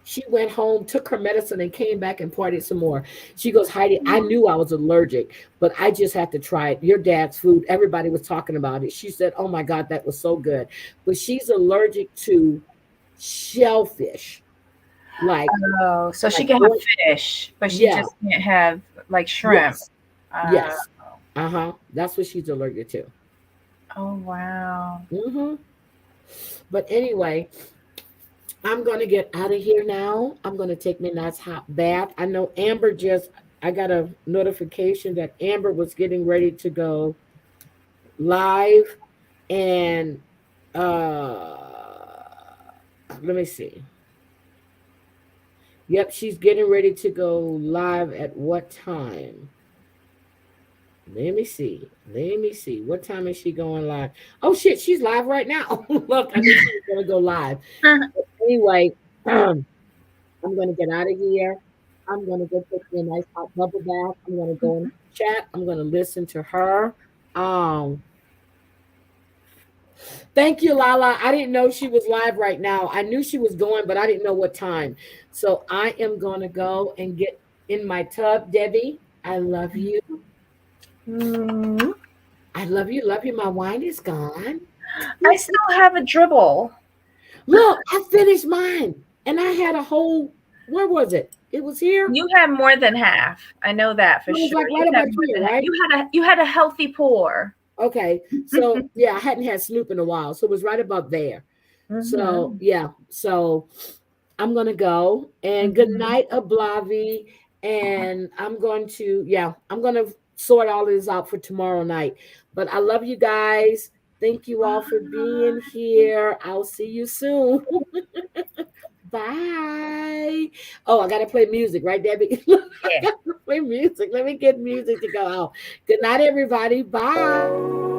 She went home, took her medicine, and came back and partied some more. She goes, Heidi, I knew I was allergic, but I just had to try it. Your dad's food, everybody was talking about it. She said, oh my God, that was so good. But she's allergic to shellfish, like, Oh, so she like, can have oil. fish, but she Yeah, just can't have like shrimp. yes, Uh, yes. Uh-huh. That's what she's allergic to. oh wow. Hmm. But anyway, I'm going to get out of here now. I'm going to take me a nice hot bath. I got a notification that Amber was getting ready to go live. And let me see. Yep, she's getting ready to go live at what time? Let me see. Let me see. What time is she going live? Oh shit, she's live right now. Look, I knew she was gonna go live. Anyway, I'm going to get out of here. I'm going to go take me a nice hot bubble bath. I'm going to go in chat. I'm going to listen to her. Um, Thank you, Lala. I didn't know she was live right now. I knew she was going, but I didn't know what time. So I am going to go and get in my tub. Debbie, I love you. Mm, I love you. Love you. My wine is gone. I still have a dribble. Look, I finished mine. And I had a whole, where was it? It was here. You had more than half. I know that It for was sure. like You right had about more here, than half. right? You had a healthy pour. Okay. So yeah, I hadn't had Snoop in a while. So it was right about there. So Mm-hmm. yeah. So I'm gonna go. And good Mm-hmm. night, Ablavi. And I'm gonna sort all this out for tomorrow night. But I love you guys. Thank you all for being here. I'll see you soon. Bye. Oh, I gotta play music, right, Debbie? I Yeah. gotta play music. Let me get music to go out. Good night, everybody. Bye.